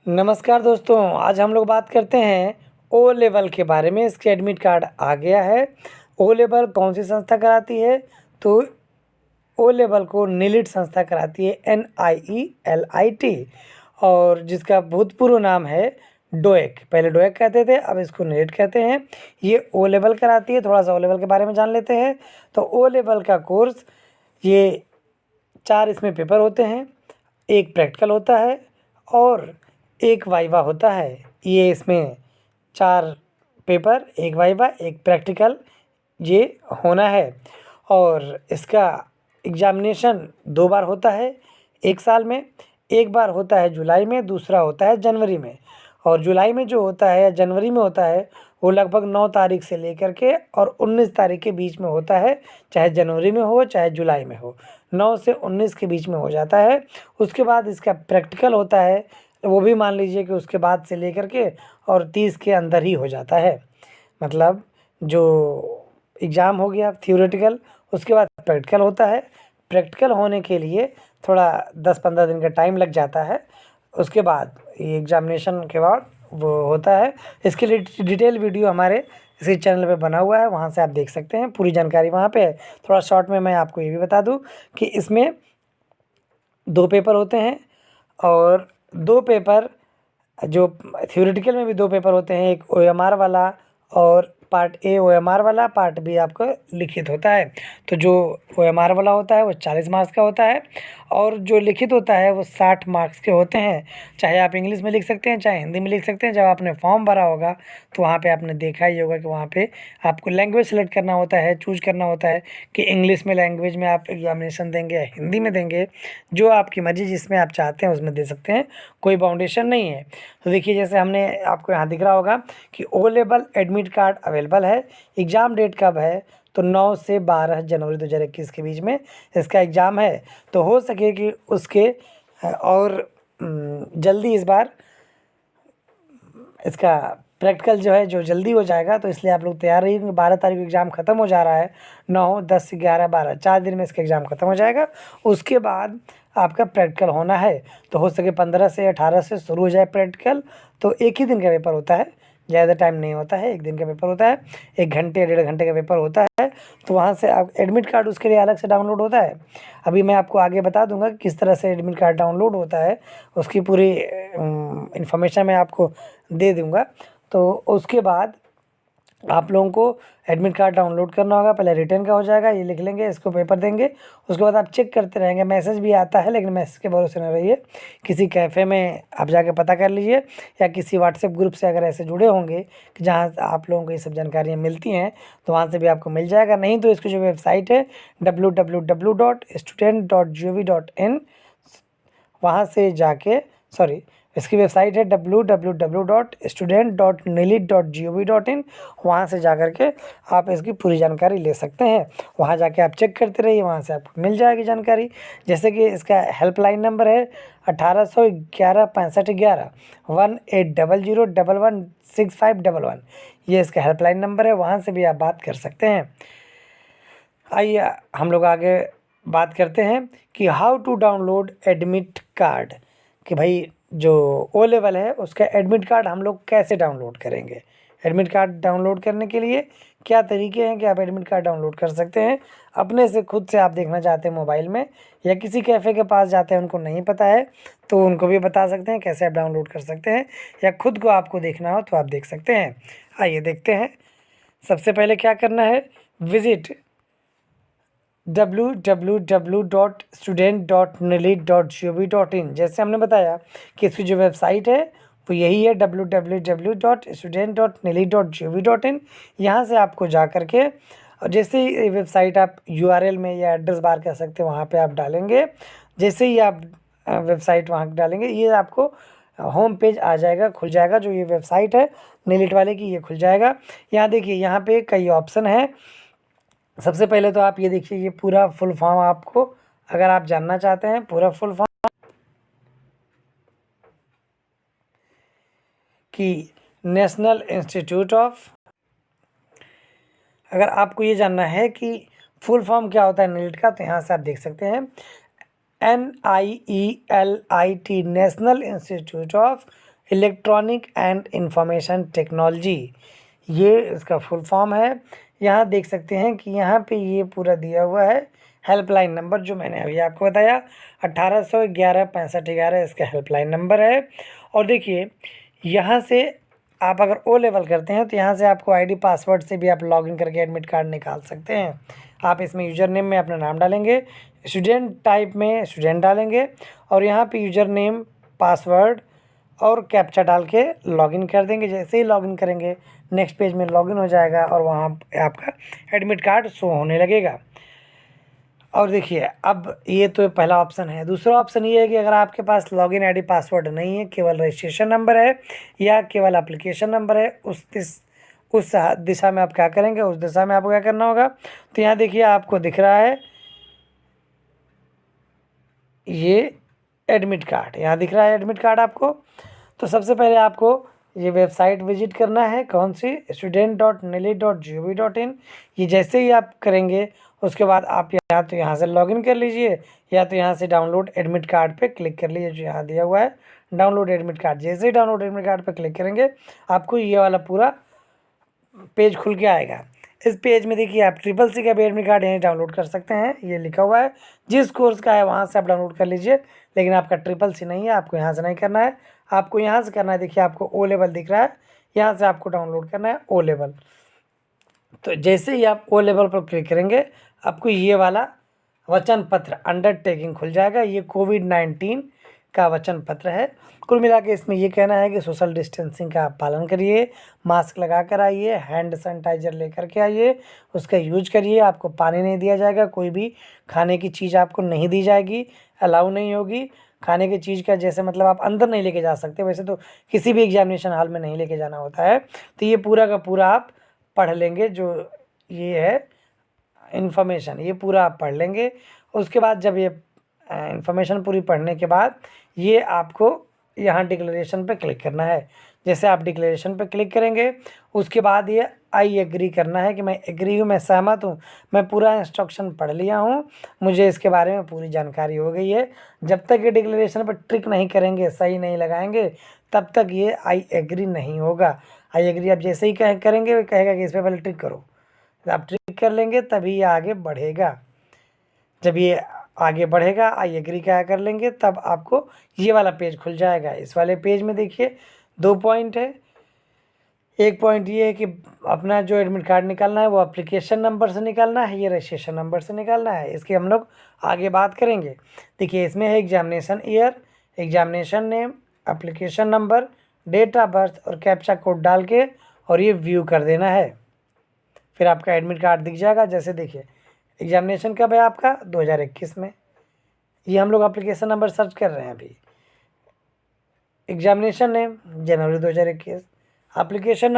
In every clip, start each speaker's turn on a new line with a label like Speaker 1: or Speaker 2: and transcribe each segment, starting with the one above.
Speaker 1: नमस्कार दोस्तों, आज हम लोग बात करते हैं ओ लेवल के बारे में। इसके एडमिट कार्ड आ गया है। ओ लेवल कौन सी संस्था कराती है? तो ओ लेवल को नीलिट संस्था कराती है, NIELIT, और जिसका भूतपूर्व नाम है डोएक। पहले डोएक कहते थे, अब इसको नीलिट कहते हैं। ये ओ लेवल कराती है। थोड़ा सा ओ लेवल के बारे में जान लेते हैं। तो ओ लेवल का कोर्स, ये 4 इसमें पेपर होते हैं, एक प्रैक्टिकल होता है और एक वाइवा होता है। ये इसमें 4 पेपर, एक वाइवा, एक प्रैक्टिकल, ये होना है। और इसका एग्ज़ामिनेशन 2 बार होता है 1 साल में। एक बार होता है जुलाई में, दूसरा होता है जनवरी में। और जुलाई में जो होता है या जनवरी में होता है, वो लगभग 9 तारीख से लेकर के और 19 तारीख के बीच में होता है। चाहे जनवरी में हो चाहे जुलाई में हो, 9 से 19 के बीच में हो जाता है। उसके बाद इसका प्रैक्टिकल होता है, वो भी मान लीजिए कि उसके बाद से लेकर के और 30 के अंदर ही हो जाता है। मतलब जो एग्ज़ाम हो गया थियोरेटिकल, उसके बाद प्रैक्टिकल होता है। प्रैक्टिकल होने के लिए थोड़ा 10-15 दिन का टाइम लग जाता है। उसके बाद ये एग्ज़ामिनेशन के बाद वो होता है। इसके लिए डिटेल वीडियो हमारे इसी चैनल पे बना हुआ है, वहाँ से आप देख सकते हैं। पूरी जानकारी वहाँ पे है। थोड़ा शॉर्ट में मैं आपको ये भी बता दूँ कि इसमें 2 पेपर होते हैं और 2 पेपर जो थ्योरेटिकल में भी 2 पेपर होते हैं, एक OMR वाला और पार्ट ए OMR वाला, पार्ट बी आपका लिखित होता है। तो जो OMR वाला होता है वो 40 मार्क्स का होता है और जो लिखित होता है वो 60 मार्क्स के होते हैं। चाहे आप इंग्लिश में लिख सकते हैं, चाहे हिंदी में लिख सकते हैं। जब आपने फॉर्म भरा होगा तो वहाँ पे आपने देखा ही होगा कि वहाँ पे आपको लैंग्वेज सेलेक्ट करना होता है, चूज़ करना होता है कि इंग्लिश में लैंग्वेज में आप एग्ज़ामिनेशन देंगे या हिंदी में देंगे। जो आपकी मर्ज़ी, जिसमें आप चाहते हैं उसमें दे सकते हैं, कोई बाउंडेशन नहीं है। तो देखिए, जैसे हमने आपको यहाँ दिख रहा होगा कि O level admit card available है। एग्ज़ाम डेट कब है? तो 9 से 12 जनवरी 2021 के बीच में इसका एग्ज़ाम है। तो हो सके कि उसके और जल्दी इस बार इसका प्रैक्टिकल जो है जो जल्दी हो जाएगा, तो इसलिए आप लोग तैयार रहिए क्योंकि 12 तारीख को एग्ज़ाम ख़त्म हो जा रहा है। 9, 10, 11, 12 4 दिन में इसका एग्ज़ाम ख़त्म हो जाएगा। उसके बाद आपका प्रैक्टिकल होना है। तो हो सके 15 से 18 से शुरू हो जाए प्रैक्टिकल। तो एक ही दिन का पेपर होता है, ज़्यादा टाइम नहीं होता है। 1 दिन का पेपर होता है, 1 घंटे 1.5 घंटे का पेपर होता है। तो वहाँ से आप एडमिट कार्ड उसके लिए अलग से डाउनलोड होता है। अभी मैं आपको आगे बता दूंगा कि किस तरह से एडमिट कार्ड डाउनलोड होता है, उसकी पूरी इन्फॉर्मेशन मैं आपको दे दूंगा। तो उसके बाद आप लोगों को एडमिट कार्ड डाउनलोड करना होगा। पहले रिटर्न का हो जाएगा, ये लिख लेंगे, इसको पेपर देंगे। उसके बाद आप चेक करते रहेंगे। मैसेज भी आता है, लेकिन मैसेज के भरोसे न रहिए। किसी कैफ़े में आप जाके पता कर लीजिए या किसी व्हाट्सएप ग्रुप से अगर ऐसे जुड़े होंगे कि जहाँ से आप लोगों को ये सब जानकारियाँ मिलती हैं, तो वहाँ से भी आपको मिल जाएगा। नहीं तो इसकी जो वेबसाइट है www.student.gov.in, वहाँ से जाके, सॉरी, इसकी वेबसाइट है www.student.nilit.gov.in, वहाँ से जा कर के आप इसकी पूरी जानकारी ले सकते हैं। वहाँ जाके आप चेक करते रहिए, वहाँ से आपको मिल जाएगी जानकारी। जैसे कि इसका हेल्पलाइन नंबर है 1811 6511 1800116511। ये इसका हेल्पलाइन नंबर है, वहाँ से भी आप बात कर सकते हैं। आइए हम लोग आगे बात करते हैं कि how to download admit card. कि भाई जो ओ लेवल है उसका एडमिट कार्ड हम लोग कैसे डाउनलोड करेंगे। एडमिट कार्ड डाउनलोड करने के लिए क्या तरीके हैं कि आप एडमिट कार्ड डाउनलोड कर सकते हैं। अपने से खुद से आप देखना चाहते हैं मोबाइल में, या किसी कैफ़े के पास जाते हैं उनको नहीं पता है तो उनको भी बता सकते हैं कैसे आप डाउनलोड कर सकते हैं, या खुद को आपको देखना हो तो आप देख सकते हैं। आइए देखते हैं। सबसे पहले क्या करना है, विजिट www.student.nilit.gov.in। जैसे हमने बताया कि इसकी जो वेबसाइट है वो यही है www.student.nilit.gov.in। यहाँ से आपको जा कर के, और जैसे ही ये वेबसाइट आप URL में या एड्रेस बार कह सकते हैं वहाँ पे आप डालेंगे। जैसे ही आप वेबसाइट वहाँ डालेंगे, ये आपको होम पेज आ जाएगा, खुल जाएगा। जो ये वेबसाइट है निलिट वाले की, ये खुल जाएगा। यहाँ देखिए, यहाँ पे कई ऑप्शन है। सबसे पहले तो आप ये देखिए, ये पूरा फुल फॉर्म आपको अगर आप जानना चाहते हैं, पूरा फुल फॉर्म कि नेशनल इंस्टीट्यूट ऑफ, अगर आपको ये जानना है कि फुल फॉर्म क्या होता है नीट का, तो यहाँ से आप देख सकते हैं NIELIT, national institute of electronic and information technology, ये इसका फुल फॉर्म है। यहाँ देख सकते हैं कि यहाँ पे ये पूरा दिया हुआ है। हेल्पलाइन नंबर जो मैंने अभी आपको बताया 1811 6511 इसका हेल्पलाइन नंबर है। और देखिए यहाँ से आप अगर ओ लेवल करते हैं तो यहाँ से आपको आईडी पासवर्ड से भी आप लॉगिन करके एडमिट कार्ड निकाल सकते हैं। आप इसमें यूज़र नेम में अपना नाम डालेंगे, स्टूडेंट टाइप में स्टूडेंट डालेंगे और यहाँ पे यूज़र नेम, पासवर्ड और कैप्चा डाल के लॉगिन कर देंगे। जैसे ही लॉगिन करेंगे नेक्स्ट पेज में लॉगिन हो जाएगा और वहाँ पे आपका एडमिट कार्ड शो होने लगेगा। और देखिए अब ये तो पहला ऑप्शन है। दूसरा ऑप्शन ये है कि अगर आपके पास लॉगिन आईडी पासवर्ड नहीं है, केवल रजिस्ट्रेशन नंबर है या केवल एप्लीकेशन नंबर है, उस दिशा में आप क्या करेंगे, उस दिशा में आपको क्या करना होगा। तो यहाँ देखिए आपको दिख रहा है ये एडमिट कार्ड, यहाँ दिख रहा है एडमिट कार्ड आपको। तो सबसे पहले आपको ये वेबसाइट विजिट करना है, कौन सी, student.nillit.gov.in। ये जैसे ही आप करेंगे उसके बाद आप या तो यहाँ से लॉगिन कर लीजिए या तो यहाँ से डाउनलोड एडमिट कार्ड पे क्लिक कर लीजिए जो यहाँ दिया हुआ है डाउनलोड एडमिट कार्ड। जैसे ही डाउनलोड एडमिट कार्ड पे क्लिक करेंगे आपको ये वाला पूरा पेज खुल के आएगा। इस पेज में देखिए आप CCC का भी एडमिट कार्ड यहीं डाउनलोड कर सकते हैं, ये लिखा हुआ है। जिस कोर्स का है वहाँ से आप डाउनलोड कर लीजिए, लेकिन आपका CCC नहीं है, आपको यहाँ से नहीं करना है, आपको यहाँ से करना है। देखिए आपको ओ लेवल दिख रहा है, यहाँ से आपको डाउनलोड करना है ओ लेवल। तो जैसे ही आप ओ लेवल पर क्लिक करेंगे आपको ये वाला वचन पत्र अंडरटेकिंग खुल जाएगा। ये कोविड-19 का वचन पत्र है। कुल मिला के इसमें ये कहना है कि सोशल डिस्टेंसिंग का पालन करिए, मास्क लगा कर आइए, हैंड सैनिटाइजर लेकर के आइए, उसका यूज करिए। आपको पानी नहीं दिया जाएगा, कोई भी खाने की चीज़ आपको नहीं दी जाएगी, अलाउ नहीं होगी। खाने की चीज़ का जैसे मतलब आप अंदर नहीं लेके जा सकते, वैसे तो किसी भी एग्जामिनेशन हॉल में नहीं लेके जाना होता है। तो ये पूरा का पूरा आप पढ़ लेंगे, जो ये है इन्फॉर्मेशन, ये पूरा आप पढ़ लेंगे। उसके बाद जब ये इन्फॉर्मेशन पूरी पढ़ने के बाद ये आपको यहाँ डिक्लेरेशन पे क्लिक करना है। जैसे आप डिक्लेरेशन पे क्लिक करेंगे उसके बाद ये आई एग्री करना है कि मैं एग्री हूँ, मैं सहमत हूँ, मैं पूरा इंस्ट्रक्शन पढ़ लिया हूँ, मुझे इसके बारे में पूरी जानकारी हो गई है। जब तक ये डिक्लेरेशन पर टिक नहीं करेंगे, सही नहीं लगाएंगे, तब तक ये आई एग्री नहीं होगा। आई एग्री आप जैसे ही करेंगे वो कहेगा कि इस पर पहले टिक करो, आप टिक कर लेंगे तभी ये आगे बढ़ेगा। जब ये आगे बढ़ेगा आई एग्री क्या कर लेंगे तब आपको ये वाला पेज खुल जाएगा। इस वाले पेज में देखिए 2 पॉइंट है। एक पॉइंट ये है कि अपना जो एडमिट कार्ड निकालना है वो एप्लीकेशन नंबर से निकालना है, ये रजिस्ट्रेशन नंबर से निकालना है। इसकी हम लोग आगे बात करेंगे। देखिए इसमें है examination year, examination name, application number, date of birth और कैप्चा कोड डाल के और ये व्यू कर देना है। फिर आपका एडमिट कार्ड दिख जाएगा। जैसे देखिए एग्जामिनेशन कब है आपका 2021 में, ये हम लोग एप्लीकेशन नंबर सर्च कर रहे हैं अभी। एग्जामिनेशन नेम जनवरी 2021, एप्लीकेशन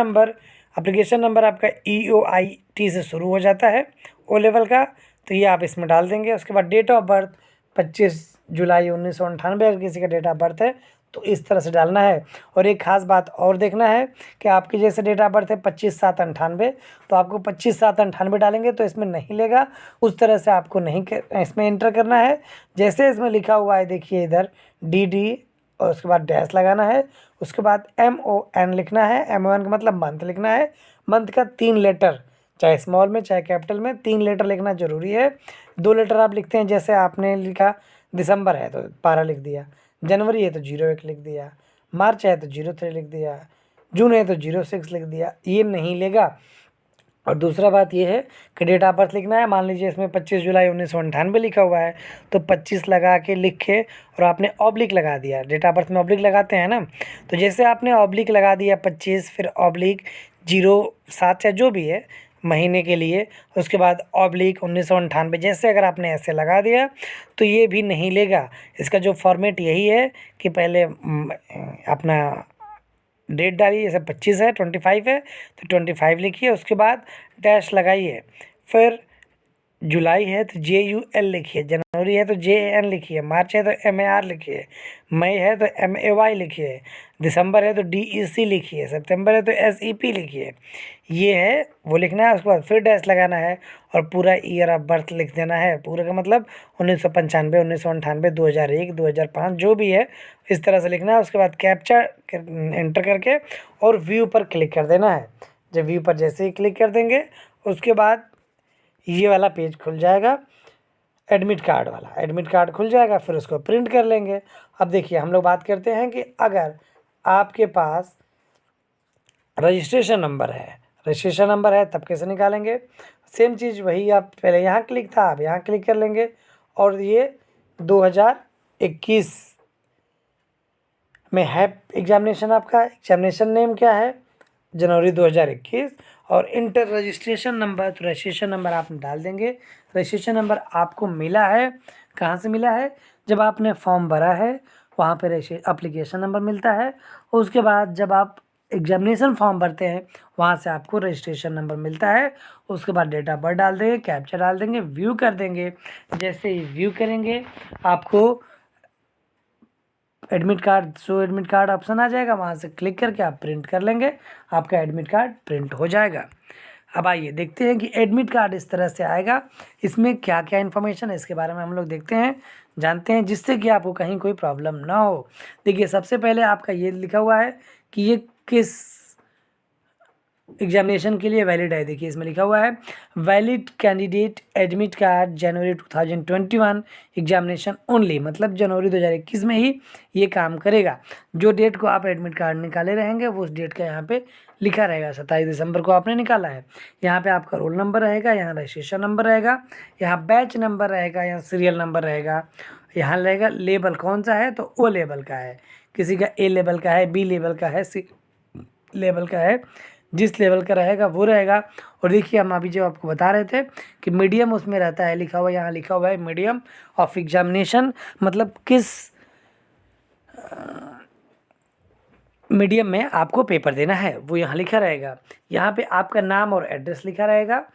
Speaker 1: नंबर आपका EOIT से शुरू हो जाता है ओ लेवल का, तो ये आप इसमें डाल देंगे। उसके बाद डेट ऑफ बर्थ 25 जुलाई 1998 अगर किसी का डेट ऑफ बर्थ है तो इस तरह से डालना है। और एक ख़ास बात और देखना है कि आपकी जैसे डेट ऑफ बर्थ है 25/7/98, तो आपको 25/7/98 डालेंगे तो इसमें नहीं लेगा, उस तरह से आपको नहीं इसमें एंटर करना है। जैसे इसमें लिखा हुआ है देखिए इधर DD और उसके बाद डैश लगाना है, उसके बाद MON लिखना है। MON का मतलब मंथ लिखना है। मंथ का 3 लेटर, चाहे स्मॉल में चाहे कैपिटल में 3 लेटर लिखना ज़रूरी है। 2 लेटर आप लिखते हैं, जैसे आपने लिखा दिसंबर है तो 12 लिख दिया, जनवरी है तो 01 लिख दिया, मार्च है तो 03 लिख दिया, जून है तो 06 लिख दिया, ये नहीं लेगा। और दूसरा बात ये है कि डेट ऑफ बर्थ लिखना है। मान लीजिए इसमें 25 जुलाई 1998 लिखा हुआ है तो 25 लगा के लिखे और आपने ऑब्लिक लगा दिया। डेट ऑफ बर्थ में ऑब्लिक लगाते हैं ना, तो जैसे आपने ऑब्लिक लगा दिया 25 फिर ऑब्लिक 07 या जो भी है महीने के लिए, उसके बाद ऑब्लिक 1998, जैसे अगर आपने ऐसे लगा दिया तो ये भी नहीं लेगा। इसका जो फॉर्मेट यही है कि पहले अपना डेट डालिए, जैसे 25 है 25 है तो 25 लिखिए, उसके बाद डैश लगाइए, फिर जुलाई है तो JUL लिखिए, जनवरी है तो JAN लिखिए, मार्च है तो MAR लिखिए, मई है तो MAY लिखिए, दिसंबर है तो DEC लिखिए, सितंबर है तो SEP लिखिए। ये है वो लिखना है, उसके बाद फिर डैश लगाना है और पूरा ईयर ऑफ बर्थ लिख देना है। पूरे का मतलब 1995, 1998, 2001, 2005 जो भी है इस तरह से लिखना है। उसके बाद कैप्चा एंटर करके और व्यू पर क्लिक कर देना है। जब व्यू पर जैसे ही क्लिक कर देंगे उसके बाद ये वाला पेज खुल जाएगा, एडमिट कार्ड वाला एडमिट कार्ड खुल जाएगा। फिर उसको प्रिंट कर लेंगे। अब देखिए हम लोग बात करते हैं कि अगर आपके पास रजिस्ट्रेशन नंबर है तब कैसे निकालेंगे। सेम चीज़ वही, आप पहले यहाँ क्लिक था, आप यहाँ क्लिक कर लेंगे और ये 2021 में है एग्जामिनेशन। आपका एग्जामिनेशन नेम क्या है, जनवरी 2021, और इंटर रजिस्ट्रेशन नंबर, तो रजिस्ट्रेशन नंबर आप डाल देंगे। रजिस्ट्रेशन नंबर आपको मिला है, कहाँ से मिला है, जब आपने फॉर्म भरा है वहाँ पे एप्लीकेशन नंबर मिलता है। उसके बाद जब आप एग्जामिनेशन फॉर्म भरते हैं वहाँ से आपको रजिस्ट्रेशन नंबर मिलता है। उसके बाद डेट ऑफ बर्थ डाल देंगे, कैप्चा डाल देंगे, व्यू कर देंगे। जैसे ही व्यू करेंगे आपको एडमिट कार्ड ऑप्शन आ जाएगा, वहाँ से क्लिक करके आप प्रिंट कर लेंगे, आपका एडमिट कार्ड प्रिंट हो जाएगा। अब आइए देखते हैं कि एडमिट कार्ड इस तरह से आएगा, इसमें क्या क्या इन्फॉर्मेशन है इसके बारे में हम लोग देखते हैं, जानते हैं, जिससे कि आपको कहीं कोई प्रॉब्लम ना हो। देखिए सबसे पहले आपका ये लिखा हुआ है कि ये किस एग्जामिनेशन के लिए वैलिड है। देखिए इसमें लिखा हुआ है वैलिड कैंडिडेट एडमिट कार्ड जनवरी 2021 एग्जामिनेशन ओनली, मतलब जनवरी 2021 में ही ये काम करेगा। जो डेट को आप एडमिट कार्ड निकाले रहेंगे वो उस डेट का यहाँ पे लिखा रहेगा। 27 दिसंबर को आपने निकाला है, यहाँ पे आपका रोल नंबर रहेगा, यहाँ रजिस्ट्रेशन नंबर रहेगा, यहाँ बैच नंबर रहेगा, यहाँ सीरियल नंबर रहेगा, यहाँ रहेगा लेवल कौन सा है, तो O लेवल का है, किसी का A लेवल का है, B लेवल का है, C लेवल का है, जिस लेवल का रहेगा वो रहेगा। और देखिए हम अभी जो आपको बता रहे थे कि मीडियम उसमें रहता है, लिखा हुआ यहाँ लिखा हुआ है मीडियम ऑफ एग्जामिनेशन, मतलब किस मीडियम में आपको पेपर देना है वो यहाँ लिखा रहेगा। यहाँ पे आपका नाम और एड्रेस लिखा रहेगा,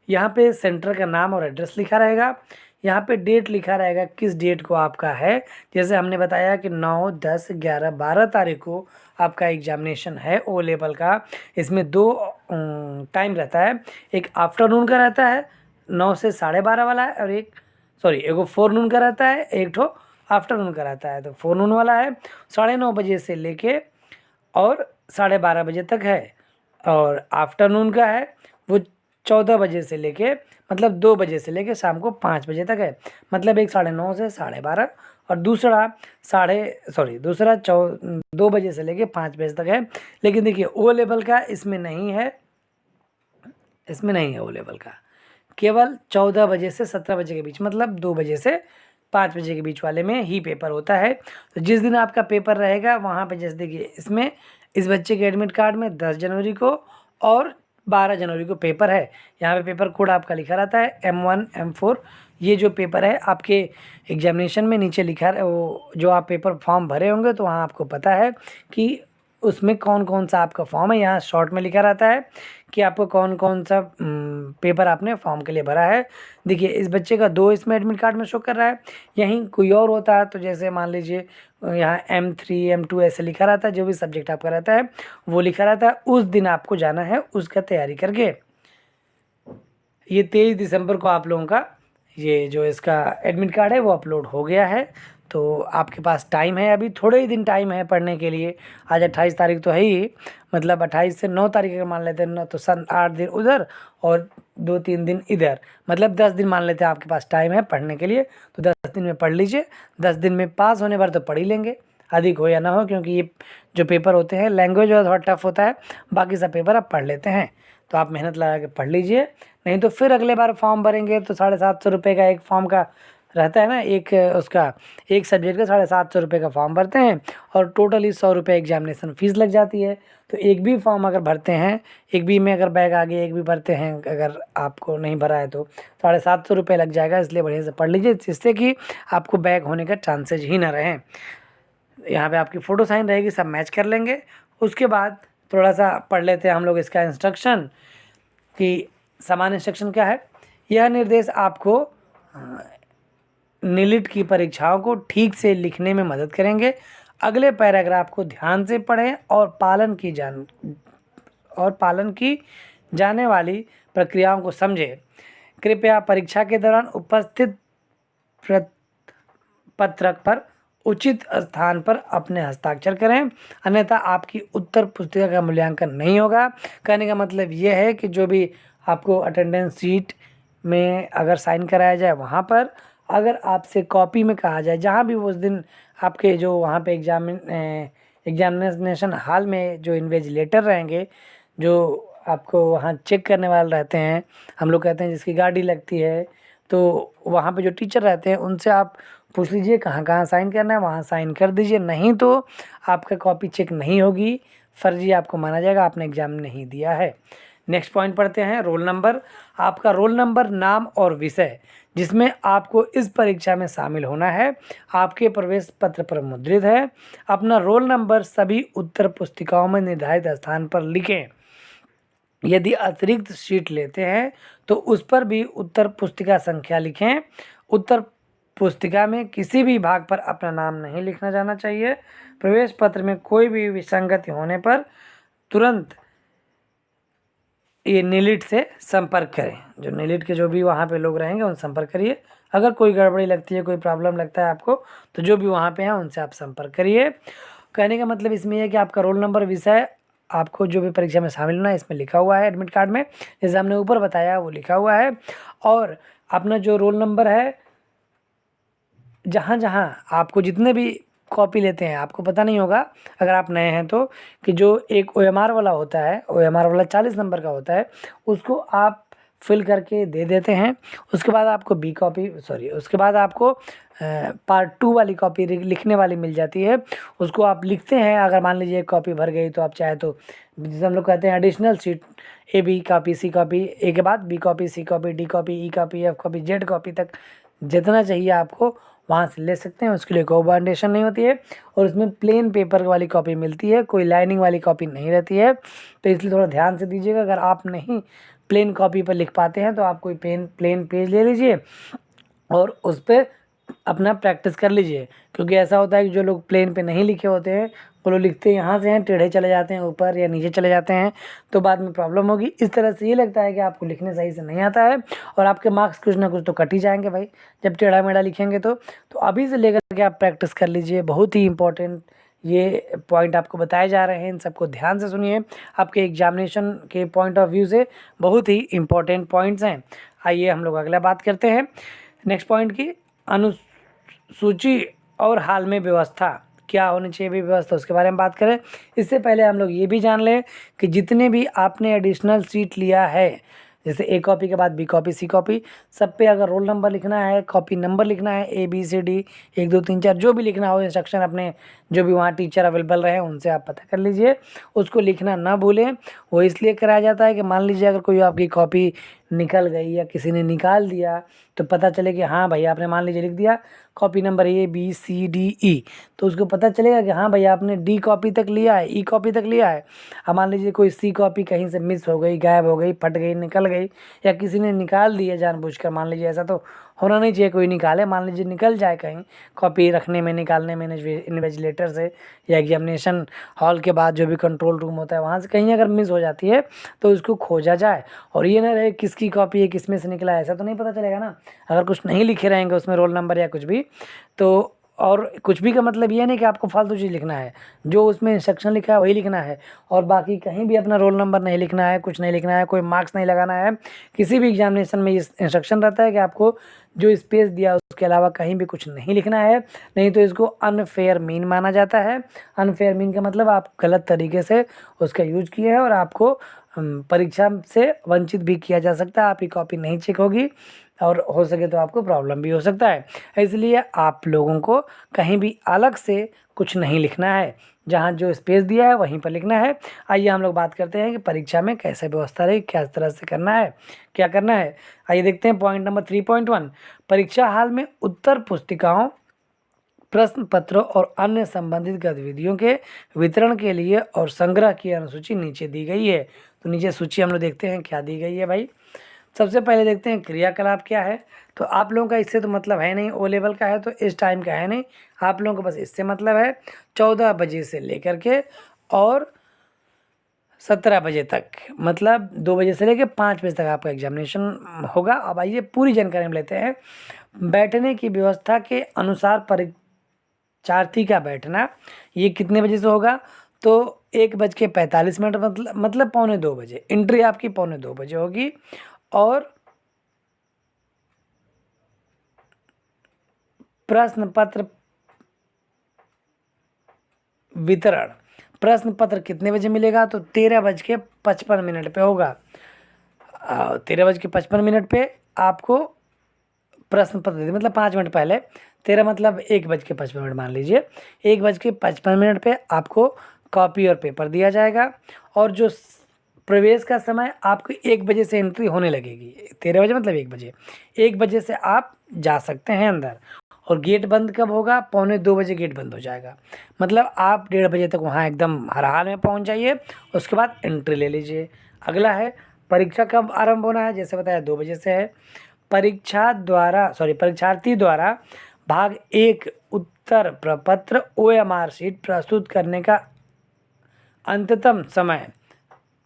Speaker 1: यहाँ पे सेंटर का नाम और एड्रेस लिखा रहेगा, यहाँ पे डेट लिखा रहेगा किस डेट को आपका है। जैसे हमने बताया कि 9, 10, 11, 12 तारीख को आपका एग्जामिनेशन है O लेवल का। इसमें दो टाइम रहता है, एक आफ्टरनून का रहता है 9 से 12:30 वाला है, और एक फोरनून का रहता है, एक ठो आफ्टरनून का रहता है। तो फोरनून वाला है 9:30 बजे से लेके और 12:30 बजे तक है, और आफ्टरनून का है वो 14 बजे से लेके, मतलब 2 बजे से लेके शाम को 5 बजे तक है, मतलब एक 9:30 से 12:30, और दूसरा 2 बजे से लेके 5 बजे तक है। लेकिन देखिए O लेवल का इसमें नहीं है O लेवल का, केवल 14 बजे से 17 बजे के बीच, मतलब 2 बजे से 5 बजे के बीच वाले में ही पेपर होता है। तो जिस दिन आपका पेपर रहेगा वहाँ पे जैसे देखिए इसमें इस बच्चे के एडमिट कार्ड में 10 जनवरी को और 12 जनवरी को पेपर है। यहाँ पे पेपर कोड आपका लिखा रहता है M1 M4। ये जो पेपर है आपके एग्जामिनेशन में नीचे लिखा है, वो जो आप पेपर फॉर्म भरे होंगे तो वहाँ आपको पता है कि उसमें कौन कौन सा आपका फॉर्म है। यहाँ शॉर्ट में लिखा रहता है कि आपको कौन कौन सा पेपर आपने फॉर्म के लिए भरा है। देखिए इस बच्चे का 2 इसमें एडमिट कार्ड में शो कर रहा है, यहीं कोई और होता है तो जैसे मान लीजिए यहाँ M3 M2 ऐसे लिखा रहता है, जो भी सब्जेक्ट आपका रहता है वो लिखा रहता है। उस दिन आपको जाना है उसका तैयारी करके। ये 23 दिसंबर को आप लोगों का ये जो इसका एडमिट कार्ड है वो अपलोड हो गया है। तो आपके पास टाइम है, अभी थोड़े ही दिन टाइम है पढ़ने के लिए। आज 28 तारीख तो है ही, मतलब 28 से 9 तारीख अगर मान लेते हैं ना, तो 8 दिन उधर और 2-3 दिन इधर, मतलब 10 दिन मान लेते हैं आपके पास टाइम है पढ़ने के लिए। तो 10 दिन में पढ़ लीजिए, 10 दिन में पास होने पर तो पढ़ ही लेंगे, अधिक हो या ना हो, क्योंकि ये जो पेपर होते हैं लैंग्वेज वाला थोड़ा टफ होता है, बाकी सब पेपर आप पढ़ लेते हैं। तो आप मेहनत लगा के पढ़ लीजिए, नहीं तो फिर अगले बार फॉर्म भरेंगे तो 750 रुपये का एक फॉर्म का रहता है ना, एक सब्जेक्ट का 750 रुपये का फॉर्म भरते हैं और टोटली 100 रुपये एग्जामिनेशन फ़ीस लग जाती है। तो एक भी फॉर्म अगर भरते हैं, एक भी में अगर बैग आ गया, एक भी भरते हैं, अगर आपको नहीं भरा है तो 750 रुपये लग जाएगा। इसलिए बढ़िया से पढ़ लीजिए, जिससे कि आपको बैग होने का चांसेज ही ना रहें। यहाँ पे आपकी फ़ोटो साइन रहेगी, सब मैच कर लेंगे। उसके बाद थोड़ा सा पढ़ लेते हैं हम लोग इसका इंस्ट्रक्शन, कि समान इंस्ट्रक्शन क्या है। यह निर्देश आपको नीलिट की परीक्षाओं को ठीक से लिखने में मदद करेंगे। अगले पैराग्राफ को ध्यान से पढ़ें और पालन की जाने वाली प्रक्रियाओं को समझें। कृपया परीक्षा के दौरान उपस्थित पत्रक पर उचित स्थान पर अपने हस्ताक्षर करें, अन्यथा आपकी उत्तर पुस्तिका का मूल्यांकन नहीं होगा। कहने का मतलब यह है कि जो भी आपको अटेंडेंस शीट में अगर साइन कराया जाए वहाँ पर, अगर आपसे कॉपी में कहा जाए, जहाँ भी उस दिन आपके जो वहाँ पे एग्जामिनेशन हॉल में जो इन्विजिलेटर रहेंगे, जो आपको वहाँ चेक करने वाले रहते हैं, हम लोग कहते हैं जिसकी गाड़ी लगती है, तो वहाँ पे जो टीचर रहते हैं उनसे आप पूछ लीजिए कहाँ कहाँ साइन करना है, वहाँ साइन कर दीजिए, नहीं तो आपका कॉपी चेक नहीं होगी, फर्जी आपको माना जाएगा, आपने एग्ज़ाम नहीं दिया है। नेक्स्ट पॉइंट पढ़ते हैं, रोल नंबर। आपका रोल नंबर नाम और विषय जिसमें आपको इस परीक्षा में शामिल होना है आपके प्रवेश पत्र पर मुद्रित है। अपना रोल नंबर सभी उत्तर पुस्तिकाओं में निर्धारित स्थान पर लिखें। यदि अतिरिक्त शीट लेते हैं तो उस पर भी उत्तर पुस्तिका संख्या लिखें। उत्तर पुस्तिका में किसी भी भाग पर अपना नाम नहीं लिखना जाना चाहिए। प्रवेश पत्र में कोई भी विसंगति होने पर तुरंत ये नीलिट से संपर्क करें। जो नीलिट के जो भी वहाँ पे लोग रहेंगे उनसे संपर्क करिए। अगर कोई गड़बड़ी लगती है, कोई प्रॉब्लम लगता है आपको, तो जो भी वहाँ पे हैं उनसे आप संपर्क करिए। कहने का मतलब इसमें है कि आपका रोल नंबर, विषय, आपको जो भी परीक्षा में शामिल होना है इसमें लिखा हुआ है एडमिट कार्ड में, जैसे हमने ऊपर बताया वो लिखा हुआ है। और अपना जो रोल नंबर है, जहाँ जहाँ आपको जितने भी कॉपी लेते हैं, आपको पता नहीं होगा अगर आप नए हैं तो, कि जो एक OMR वाला होता है, OMR वाला 40 नंबर का होता है, उसको आप फिल करके दे देते हैं। उसके बाद आपको उसके बाद आपको पार्ट 2 वाली कॉपी लिखने वाली मिल जाती है, उसको आप लिखते हैं। अगर मान लीजिए एक कॉपी भर गई तो आप चाहे तो, जैसे हम लोग कहते हैं additional sheet, AB copy, C copy, A के बाद B copy, C copy, D copy, E copy, F copy, Z copy तक जितना चाहिए आपको वहाँ से ले सकते हैं। उसके लिए कोई बाउंडेशन नहीं होती है और उसमें प्लेन पेपर वाली कॉपी मिलती है, कोई लाइनिंग वाली कॉपी नहीं रहती है। तो इसलिए थोड़ा ध्यान से दीजिएगा। अगर आप नहीं प्लेन कॉपी पर लिख पाते हैं तो आप कोई प्लेन पेज ले लीजिए और उस पर अपना प्रैक्टिस कर लीजिए। क्योंकि ऐसा होता है कि जो लोग प्लेन पे नहीं लिखे होते हैं वो लोग लिखते यहाँ से हैं, टेढ़े चले जाते हैं ऊपर या नीचे चले जाते हैं, तो बाद में प्रॉब्लम होगी। इस तरह से ये लगता है कि आपको लिखने सही से नहीं आता है और आपके मार्क्स कुछ ना कुछ तो कट ही जाएंगे भाई, जब टेढ़ा मेढ़ा लिखेंगे तो अभी से लेकर के आप प्रैक्टिस कर लीजिए। बहुत ही इंपॉर्टेंट ये पॉइंट आपको बताए जा रहे हैं, इन सबको ध्यान से सुनिए। आपके एग्जामिनेशन के पॉइंट ऑफ व्यू से बहुत ही इंपॉर्टेंट पॉइंट्स हैं। आइए हम लोग अगला बात करते हैं नेक्स्ट पॉइंट की, अनुसूची और हाल में व्यवस्था क्या होनी चाहिए भी व्यवस्था, उसके बारे में बात करें। इससे पहले हम लोग ये भी जान लें कि जितने भी आपने एडिशनल सीट लिया है, जैसे A कॉपी के बाद B कॉपी, C कॉपी, सब पे अगर रोल नंबर लिखना है, कॉपी नंबर लिखना है, ABCD 1 2 3 4 जो भी लिखना हो, इंस्ट्रक्शन अपने जो भी वहाँ टीचर अवेलेबल रहे उनसे आप पता कर लीजिए, उसको लिखना ना भूलें। वो इसलिए कराया जाता है कि मान लीजिए अगर कोई आपकी कॉपी निकल गई या किसी ने निकाल दिया तो पता चले कि हाँ भाई आपने मान लीजिए लिख दिया कॉपी नंबर ABCDE, तो उसको पता चलेगा कि हाँ भाई आपने D कॉपी तक लिया है, E कॉपी तक लिया है। अब मान लीजिए कोई C कॉपी कहीं से मिस हो गई, गायब हो गई, फट गई, निकल गई, या किसी ने निकाल दी है जानबूझकर, मान लीजिए ऐसा तो होना नहीं चाहिए कोई निकाले, मान लीजिए निकल जाए कहीं कॉपी रखने में, निकालने में, इन्विजिलेटर से या एग्जामिनेशन हॉल के बाद जो भी कंट्रोल रूम होता है वहाँ से कहीं अगर मिस हो जाती है तो उसको खोजा जाए। और ये ना रहे किसकी कॉपी है, किस में से निकला है, ऐसा तो नहीं पता चलेगा ना अगर कुछ नहीं लिखे रहेंगे उसमें रोल नंबर या कुछ भी। तो और कुछ भी का मतलब ये नहीं कि आपको फालतू चीज़ लिखना है, जो उसमें इंस्ट्रक्शन लिखा है वही लिखना है, और बाकी कहीं भी अपना रोल नंबर नहीं लिखना है, कुछ नहीं लिखना है, कोई मार्क्स नहीं लगाना है। किसी भी एग्जामिनेशन में इस इंस्ट्रक्शन रहता है कि आपको जो स्पेस दिया उसके अलावा कहीं भी कुछ नहीं लिखना है, नहीं तो इसको अनफेयर मीन माना जाता है। अनफेयर मीन का मतलब आप गलत तरीके से उसका यूज किए हैं और आपको परीक्षा से वंचित भी किया जा सकता है, आपकी कॉपी नहीं चेक होगी और हो सके तो आपको प्रॉब्लम भी हो सकता है। इसलिए आप लोगों को कहीं भी अलग से कुछ नहीं लिखना है, जहाँ जो स्पेस दिया है वहीं पर लिखना है। आइए हम लोग बात करते हैं कि परीक्षा में कैसे व्यवस्था रही, किस तरह से करना है, क्या करना है। आइए देखते हैं पॉइंट नंबर 3.1, परीक्षा हाल में उत्तर पुस्तिकाओं, प्रश्न पत्रों और अन्य संबंधित गतिविधियों के वितरण के लिए और संग्रह की अनुसूची नीचे दी गई है। तो नीचे सूची हम लोग देखते हैं क्या दी गई है भाई। सबसे पहले देखते हैं क्रियाकलाप क्या है। तो आप लोगों का इससे तो मतलब है नहीं, ओ लेवल का है तो इस टाइम का है नहीं, आप लोगों को बस इससे मतलब है 14 बजे से लेकर के और 17 बजे तक, मतलब 2 बजे से लेकर 5 बजे तक आपका एग्जामिनेशन होगा। अब आइए पूरी जानकारी हम लेते हैं। बैठने की व्यवस्था के अनुसार परीक्षार्थी का बैठना ये कितने बजे से होगा, तो 1:45 मतलब 1:45 एंट्री आपकी 1:45 होगी। और प्रश्न पत्र वितरण, प्रश्न पत्र कितने बजे मिलेगा, तो 13:55 पे होगा। 13:55 पे आपको प्रश्न पत्र दे, मतलब 5 मिनट पहले, 13 मतलब 1:55 मान लीजिए, 1:55 पे आपको कॉपी और पेपर दिया जाएगा। और जो प्रवेश का समय आपको 1 बजे से एंट्री होने लगेगी, 13 बजे मतलब 1 बजे, 1 बजे से आप जा सकते हैं अंदर। और गेट बंद कब होगा, 1:45 गेट बंद हो जाएगा, मतलब आप 1:30 बजे तक वहाँ एकदम हर हाल में पहुँच जाइए, उसके बाद एंट्री ले लीजिए। अगला है परीक्षा कब आरंभ होना है, जैसे बताया 2 बजे से है। परीक्षार्थी द्वारा भाग 1 उत्तर प्रपत्र OMR शीट प्रस्तुत करने का अंततम समय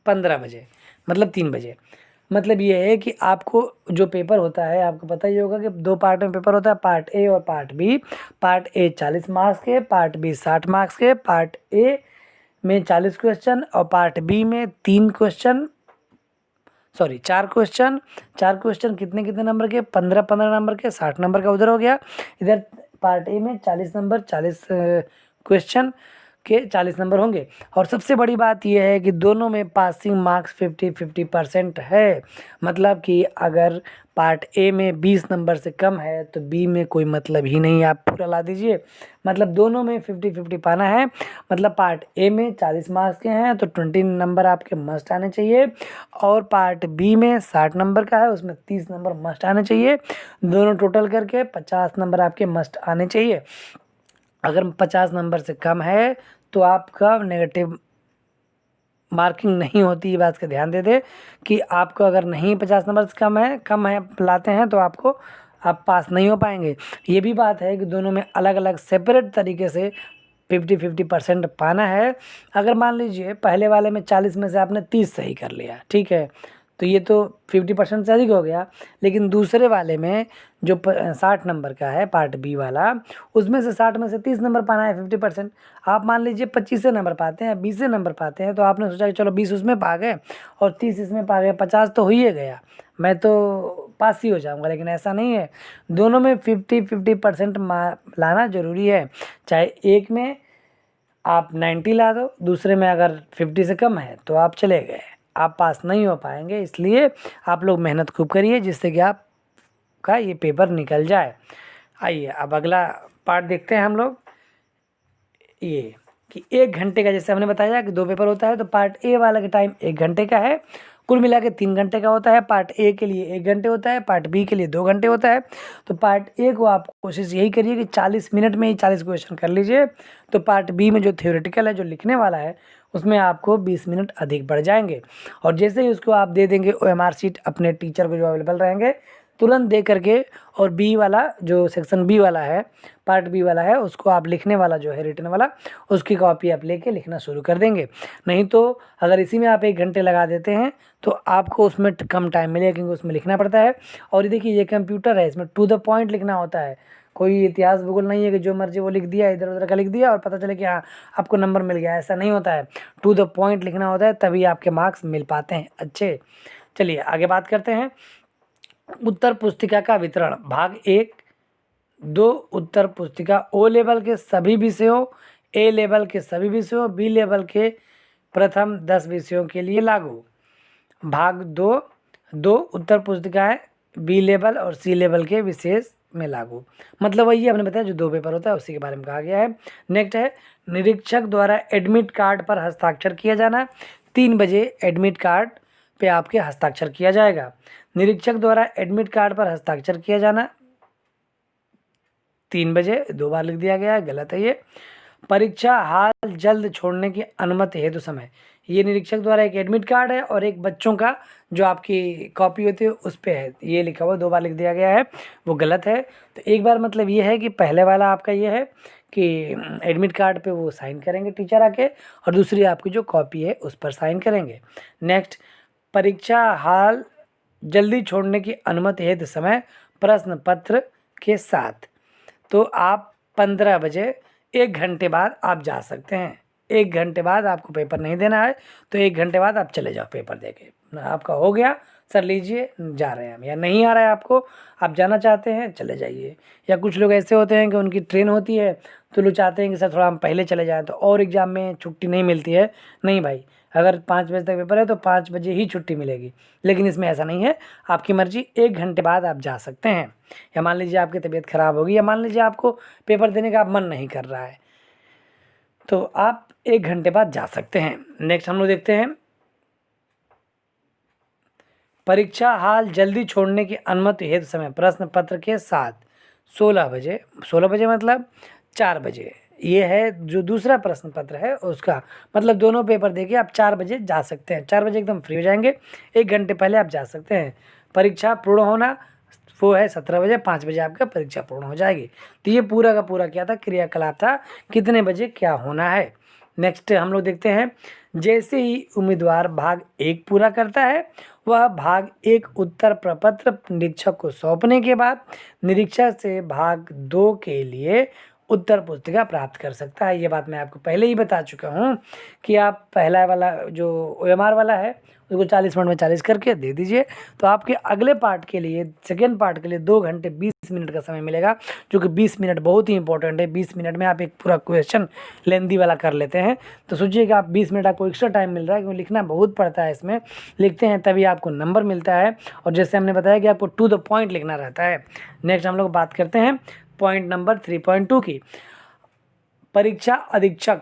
Speaker 1: 15 बजे, मतलब 3 बजे। मतलब ये है कि आपको जो पेपर होता है, आपको पता ही होगा कि 2 पार्ट में पेपर होता है, पार्ट ए और part B. Part A 40 marks के, पार्ट बी 60 मार्क्स के। पार्ट ए में 40 क्वेश्चन और पार्ट बी में 4 क्वेश्चन। 4 क्वेश्चन कितने कितने नंबर के, 15-15 नंबर के, 60 नंबर का उधर हो गया। इधर पार्ट ए में 40 नंबर, 40 क्वेश्चन के 40 नंबर होंगे। और सबसे बड़ी बात यह है कि दोनों में पासिंग मार्क्स 50-50% है। मतलब कि अगर पार्ट ए में 20 नंबर से कम है तो बी में कोई मतलब ही नहीं, आप पूरा ला दीजिए। मतलब दोनों में 50-50 पाना है। मतलब पार्ट ए में 40 मार्क्स के हैं तो 20 नंबर आपके मस्ट आने चाहिए, और पार्ट बी में 60 नंबर का है उसमें 30 नंबर मस्ट आने चाहिए। दोनों टोटल करके 50 नंबर आपके मस्ट आने चाहिए। अगर 50 नंबर से कम है तो आपका नेगेटिव मार्किंग नहीं होती। ये बात का ध्यान दे दे कि आपको अगर नहीं 50 नंबर से कम है लाते हैं तो आप पास नहीं हो पाएंगे। ये भी बात है कि दोनों में अलग अलग सेपरेट तरीके से 50-50% पाना है। अगर मान लीजिए पहले वाले में 40 में से आपने 30 सही कर लिया, ठीक है, तो ये तो 50% से अधिक हो गया। लेकिन दूसरे वाले में जो 60 नंबर का है पार्ट बी वाला, उसमें से 60 में से 30 नंबर पाना है 50%। आप मान लीजिए 25 नंबर पाते हैं, 20 नंबर पाते हैं, तो आपने सोचा कि चलो 20 उसमें पा गए और 30 इसमें पा गए, 50 तो हो ही गया, मैं तो पास ही हो जाऊंगा। लेकिन ऐसा नहीं है, दोनों में 50-50% लाना ज़रूरी है। चाहे एक में आप 90 ला दो, दूसरे में अगर 50 से कम है तो आप चले गए, आप पास नहीं हो पाएंगे। इसलिए आप लोग मेहनत खूब करिए जिससे कि आपका ये पेपर निकल जाए। आइए अब अगला पार्ट देखते हैं हम लोग। ये कि 1 घंटे का, जैसे हमने बताया कि 2 पेपर होता है तो पार्ट ए वाला का टाइम 1 घंटे का है, कुल मिला के 3 घंटे का होता है। पार्ट ए के लिए 1 घंटे होता है, पार्ट बी के लिए 2 घंटे होता है। तो पार्ट ए को आप कोशिश यही करिए कि 40 मिनट में ही 40 क्वेश्चन कर लीजिए। तो पार्ट बी में जो थ्योरेटिकल है, जो लिखने वाला है, उसमें आपको 20 मिनट अधिक बढ़ जाएंगे। और जैसे ही उसको आप दे देंगे OMR शीट अपने टीचर को जो अवेलेबल रहेंगे, तुरंत दे करके, और बी वाला जो सेक्शन बी वाला है, पार्ट बी वाला है, उसको आप लिखने वाला जो है रिटन वाला, उसकी कॉपी आप लेके लिखना शुरू कर देंगे। नहीं तो अगर इसी में आप 1 घंटे लगा देते हैं तो आपको उसमें कम टाइम मिलेगा, क्योंकि उसमें लिखना पड़ता है। और ये देखिए ये कंप्यूटर है, इसमें टू द पॉइंट लिखना होता है। कोई इतिहास भूगोल नहीं है कि जो मर्जी वो लिख दिया, इधर उधर का लिख दिया और पता चले कि हाँ आपको नंबर मिल गया, ऐसा नहीं होता है। टू द पॉइंट लिखना होता है, तभी आपके मार्क्स मिल पाते हैं अच्छे। चलिए आगे बात करते हैं। उत्तर पुस्तिका का वितरण भाग 1 2 उत्तर पुस्तिका ओ लेवल के सभी विषयों, ए लेवल के सभी विषयों, बी लेवल के प्रथम 10 विषयों के लिए लागू। भाग 2 2 उत्तर पुस्तिकाएं बी लेवल और सी लेवल के विशेष में लागू। मतलब वही हमने बताया जो 2 पेपर होता है उसी के बारे में कहा गया है। नेक्स्ट है निरीक्षक द्वारा एडमिट कार्ड पर हस्ताक्षर किया जाना। 3 बजे एडमिट कार्ड पे आपके हस्ताक्षर किया जाएगा। निरीक्षक द्वारा एडमिट कार्ड पर हस्ताक्षर किया जाना 3 बजे, 2 बार लिख दिया गया है, गलत है ये। परीक्षा हाल जल्द छोड़ने की अनुमति हेतु समय, ये निरीक्षक द्वारा एक एडमिट कार्ड है और एक बच्चों का जो आपकी कॉपी होती है उस पे है, ये लिखा हुआ 2 बार लिख दिया गया है, वो गलत है। तो एक बार मतलब ये है कि पहले वाला आपका ये है कि एडमिट कार्ड पे वो साइन करेंगे टीचर आके, और दूसरी आपकी जो कॉपी है उस पर साइन करेंगे। नेक्स्ट, परीक्षा हाल जल्दी छोड़ने की अनुमति हेतु समय प्रश्न पत्र के साथ। तो आप 15 बजे 1 घंटे बाद आप जा सकते हैं। 1 घंटे बाद आपको पेपर नहीं देना है, तो 1 घंटे बाद आप चले जाओ पेपर दे के। आपका हो गया, सर लीजिए जा रहे हैं हम, या नहीं आ रहा है आपको, आप जाना चाहते हैं चले जाइए। या कुछ लोग ऐसे होते हैं कि उनकी ट्रेन होती है तो लोग चाहते हैं कि सर थोड़ा हम पहले चले जाएँ, तो और एग्ज़ाम में छुट्टी नहीं मिलती है। नहीं भाई, अगर 5 बजे तक पेपर है तो 5 बजे ही छुट्टी मिलेगी, लेकिन इसमें ऐसा नहीं है, आपकी मर्ज़ी। 1 घंटे बाद आप जा सकते हैं। या मान लीजिए आपकी तबीयत ख़राब होगी, या मान लीजिए आपको पेपर देने का मन नहीं कर रहा है, तो आप 1 घंटे बाद जा सकते हैं। नेक्स्ट हम लोग देखते हैं, परीक्षा हाल जल्दी छोड़ने की अनुमति हेतु समय प्रश्न पत्र के साथ 16 बजे। 16 बजे मतलब 4 बजे। ये है जो दूसरा प्रश्न पत्र है उसका, मतलब दोनों पेपर देके आप 4 बजे जा सकते हैं। 4 बजे एकदम फ्री हो जाएंगे, 1 घंटे पहले आप जा सकते हैं। परीक्षा पूर्ण होना वो है 17 बजे, 5 बजे आपका परीक्षा पूर्ण हो जाएगी। तो ये पूरा का पूरा क्या था, क्रियाकलाप था, कितने बजे क्या होना है। नेक्स्ट हम लोग देखते हैं, जैसे ही उम्मीदवार भाग 1 पूरा करता है, वह भाग 1 उत्तर प्रपत्र निरीक्षक को सौंपने के बाद निरीक्षक से भाग 2 के लिए उत्तर पुस्तिका प्राप्त कर सकता है। ये बात मैं आपको पहले ही बता चुका हूँ कि आप पहला वाला जो OMR वाला है उसको 40 मिनट में 40 करके दे दीजिए, तो आपके अगले पार्ट के लिए, सेकेंड पार्ट के लिए 2 घंटे 20 मिनट का समय मिलेगा, जो कि 20 मिनट बहुत ही इंपॉर्टेंट है। 20 मिनट में आप एक पूरा क्वेश्चन लेंदी वाला कर लेते हैं। तो सोचिए कि आप 20 मिनट आपको एक्स्ट्रा टाइम मिल रहा है, क्योंकि लिखना बहुत पड़ता है इसमें, लिखते हैं तभी आपको नंबर मिलता है। और जैसे हमने बताया कि आपको टू द पॉइंट लिखना रहता है। नेक्स्ट हम लोग बात करते हैं पॉइंट नंबर 3.2 की। परीक्षा अधीक्षक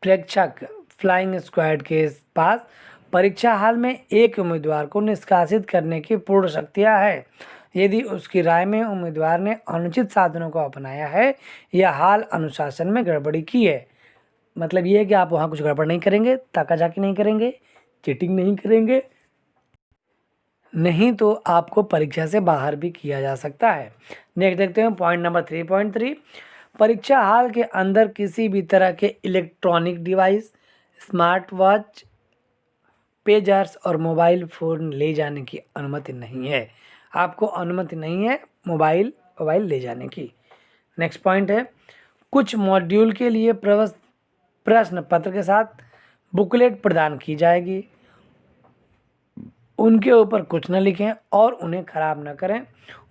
Speaker 1: प्रेक्षक फ्लाइंग स्क्वाड के पास परीक्षा हाल में एक उम्मीदवार को निष्कासित करने की पूर्ण शक्तियां है, यदि उसकी राय में उम्मीदवार ने अनुचित साधनों को अपनाया है या हाल अनुशासन में गड़बड़ी की है। मतलब ये है कि आप वहाँ कुछ गड़बड़ नहीं करेंगे, ताकाझाकी नहीं करेंगे, चीटिंग नहीं करेंगे, नहीं तो आपको परीक्षा से बाहर भी किया जा सकता है। नेक्स्ट देखते हैं पॉइंट नंबर 3.3। परीक्षा हाल के अंदर किसी भी तरह के electronic device, smart watch, pagers और मोबाइल फ़ोन ले जाने की अनुमति नहीं है। आपको अनुमति नहीं है मोबाइल ले जाने की। नेक्स्ट पॉइंट है, कुछ मॉड्यूल के लिए प्रश्न पत्र के साथ बुकलेट प्रदान की जाएगी, उनके ऊपर कुछ न लिखें और उन्हें ख़राब न करें,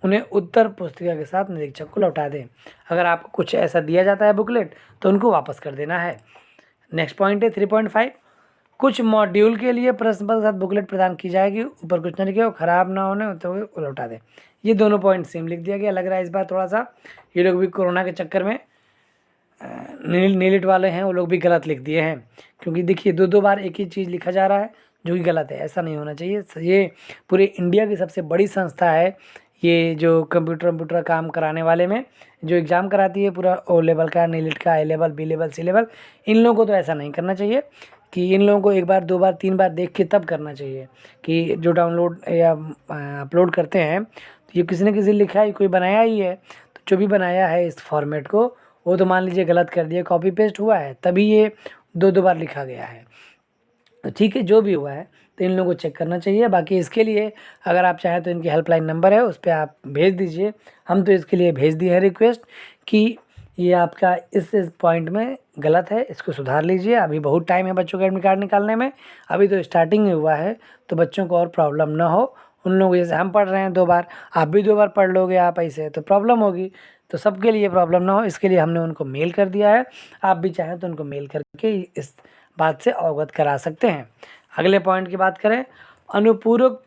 Speaker 1: उन्हें उत्तर पुस्तिका के साथ निरीक्षक को लौटा दें। अगर आपको कुछ ऐसा दिया जाता है बुकलेट तो उनको वापस कर देना है। नेक्स्ट पॉइंट है 3.5। कुछ मॉड्यूल के लिए प्रश्न पत्र के साथ बुकलेट प्रदान की जाएगी, ऊपर कुछ न लिखे और ख़राब ना होने तो लौटा दें। ये दोनों पॉइंट सेम लिख दिया गया। लग रहा है इस बार थोड़ा सा ये लोग भी कोरोना के चक्कर में नीलिट वाले हैं, वो लोग भी गलत लिख दिए हैं, क्योंकि देखिए 2 बार एक ही चीज़ लिखा जा रहा है जो कि गलत है। ऐसा नहीं होना चाहिए। ये पूरे इंडिया की सबसे बड़ी संस्था है, ये जो कंप्यूटर काम कराने वाले में जो एग्ज़ाम कराती है, पूरा O लेवल का, नीलिट का, A level, B level, C level, इन लोगों को तो ऐसा नहीं करना चाहिए कि इन लोगों को 1 बार 2 बार 3 बार देख के तब करना चाहिए कि जो डाउनलोड या अपलोड करते हैं, तो ये किसी न किसी लिखा है, कोई बनाया ही है। तो जो भी बनाया है इस फॉर्मेट को, वो तो मान लीजिए गलत कर दिया, कॉपी पेस्ट हुआ है, तभी ये 2 बार लिखा गया है। तो ठीक है, जो भी हुआ है तो इन लोगों को चेक करना चाहिए। बाकी इसके लिए अगर आप चाहें तो इनकी हेल्पलाइन नंबर है, उस पर आप भेज दीजिए। हम तो इसके लिए भेज दिए हैं रिक्वेस्ट कि ये आपका इस पॉइंट में गलत है, इसको सुधार लीजिए। अभी बहुत टाइम है बच्चों का एडमिट कार्ड निकालने में, अभी तो स्टार्टिंग ही हुआ है, तो बच्चों को और प्रॉब्लम ना हो। उन लोगों जैसे हम पढ़ रहे हैं 2 बार, आप भी 2 बार पढ़ लोगे आप ऐसे, तो प्रॉब्लम होगी। तो सबके लिए प्रॉब्लम ना हो, इसके लिए हमने उनको मेल कर दिया है। आप भी चाहें तो उनको मेल करके इस बात से अवगत करा सकते हैं। अगले पॉइंट की बात करें, अनुपूरक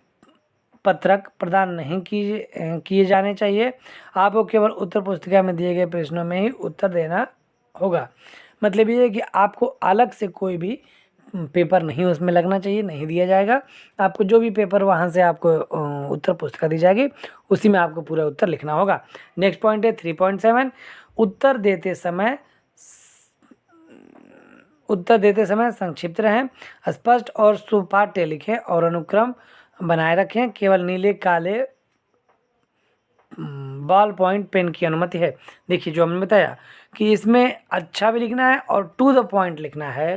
Speaker 1: पत्रक प्रदान नहीं किए जाने चाहिए। आपको केवल उत्तर पुस्तिका में दिए गए प्रश्नों में ही उत्तर देना होगा। मतलब ये है कि आपको अलग से कोई भी पेपर नहीं उसमें लगना चाहिए, नहीं दिया जाएगा। आपको जो भी पेपर वहाँ से आपको उत्तर पुस्तिका दी जाएगी, उसी में आपको पूरा उत्तर लिखना होगा। नेक्स्ट पॉइंट है 3.7। उत्तर देते समय संक्षिप्त रहें, स्पष्ट और सुपाठ्य लिखें और अनुक्रम बनाए रखें। केवल नीले काले बॉल पॉइंट पेन की अनुमति है। देखिए जो हमने बताया कि इसमें अच्छा भी लिखना है और टू द पॉइंट लिखना है।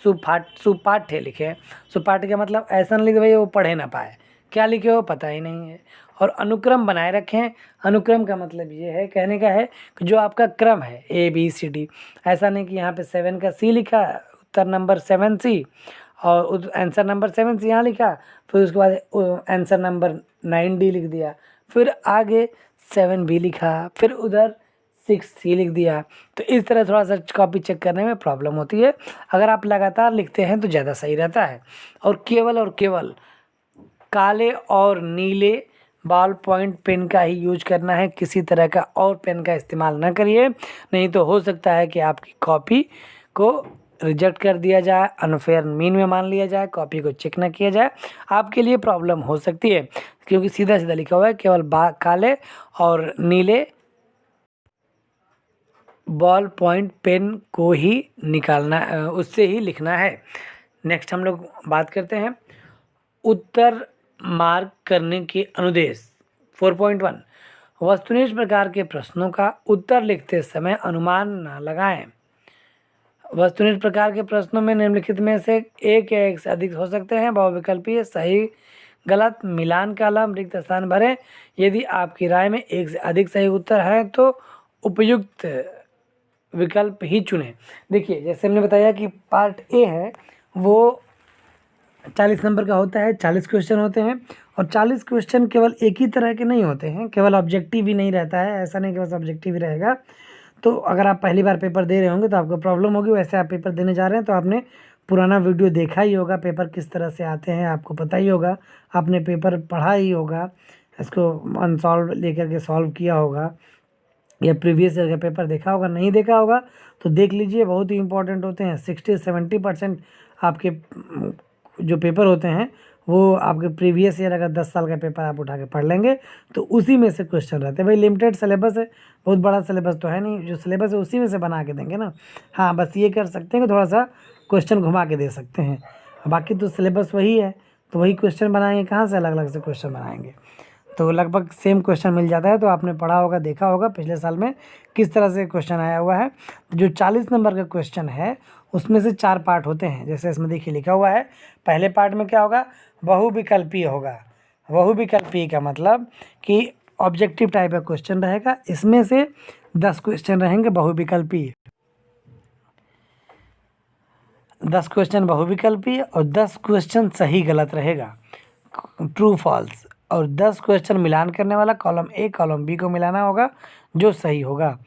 Speaker 1: सुपाठ्य लिखें। सुपाठ्य का मतलब ऐसा नहीं लिखे भाई वो पढ़े ना पाए, क्या लिखे हो पता ही नहीं है। और अनुक्रम बनाए रखें। अनुक्रम का मतलब ये है, कहने का है कि जो आपका क्रम है ABCD, ऐसा नहीं कि यहाँ पे 7 का C लिखा, उत्तर नंबर 7C, और आंसर नंबर 7C यहाँ लिखा, फिर उसके बाद आंसर नंबर 9D लिख दिया, फिर आगे 7B लिखा, फिर उधर 6C लिख दिया। तो इस तरह थोड़ा सा कॉपी चेक करने में प्रॉब्लम होती है। अगर आप लगातार लिखते हैं तो ज़्यादा सही रहता है। और केवल काले और नीले बॉल पॉइंट पेन का ही यूज करना है, किसी तरह का और पेन का इस्तेमाल ना करिए, नहीं तो हो सकता है कि आपकी कॉपी को रिजेक्ट कर दिया जाए, अनफेयर मीन में मान लिया जाए, कॉपी को चेक ना किया जाए, आपके लिए प्रॉब्लम हो सकती है। क्योंकि सीधा सीधा लिखा हुआ है, केवल काले और नीले बॉल पॉइंट पेन को ही निकालना, उससे ही लिखना है। नेक्स्ट हम लोग बात करते हैं उत्तर मार्क करने के अनुदेश। 4.1 वस्तुनिष्ठ प्रकार के प्रश्नों का उत्तर लिखते समय अनुमान न लगाएं। वस्तुनिष्ठ प्रकार के प्रश्नों में निम्नलिखित में से एक या एक से अधिक हो सकते हैं। बहुविकल्पीय सही गलत मिलान कॉलम रिक्त स्थान भरें। यदि आपकी राय में एक से अधिक सही उत्तर है तो उपयुक्त विकल्प ही चुनें। देखिए जैसे हमने बताया कि पार्ट ए है वो 40 नंबर का होता है, 40 क्वेश्चन होते हैं, और 40 क्वेश्चन केवल एक ही तरह के नहीं होते हैं, केवल ऑब्जेक्टिव ही नहीं रहता है, ऐसा नहीं कि बस ऑब्जेक्टिव ही रहेगा। तो अगर आप पहली बार पेपर दे रहे होंगे तो आपको प्रॉब्लम होगी। वैसे आप पेपर देने जा रहे हैं तो आपने पुराना वीडियो देखा ही होगा, पेपर किस तरह से आते हैं आपको पता ही होगा, आपने पेपर पढ़ा ही होगा, इसको अनसॉल्व लेकर के सॉल्व किया होगा, या प्रीवियस ईयर का पेपर देखा होगा। नहीं देखा होगा तो देख लीजिए, बहुत ही इंपॉर्टेंट होते हैं। 60-70% आपके जो पेपर होते हैं वो आपके प्रीवियस ईयर, अगर 10 साल का पेपर आप उठा के पढ़ लेंगे तो उसी में से क्वेश्चन रहते हैं। भाई लिमिटेड सिलेबस है, बहुत बड़ा सिलेबस तो है नहीं, जो सिलेबस है उसी में से बना के देंगे ना। हाँ बस ये कर सकते हैं कि थोड़ा सा क्वेश्चन घुमा के दे सकते हैं, बाकी तो सिलेबस वही है, तो वही क्वेश्चन बनाएंगे, कहाँ से अलग अलग से क्वेश्चन बनाएंगे। तो लगभग सेम क्वेश्चन मिल जाता है। तो आपने पढ़ा होगा, देखा होगा पिछले साल में किस तरह से क्वेश्चन आया हुआ है। जो 40 नंबर का क्वेश्चन है उसमें से 4 पार्ट होते हैं। जैसे इसमें देखिए लिखा हुआ है, पहले पार्ट में क्या होगा, बहुविकल्पीय होगा। बहुविकल्पीय का मतलब कि ऑब्जेक्टिव टाइप का क्वेश्चन रहेगा, इसमें से 10 क्वेश्चन रहेंगे बहुविकल्पीय, 10 क्वेश्चन बहुविकल्पीय और 10 क्वेश्चन सही गलत रहेगा, ट्रू फॉल्स, और 10 क्वेश्चन मिलान करने वाला, कॉलम ए कॉलम बी को मिलाना होगा जो सही होगा,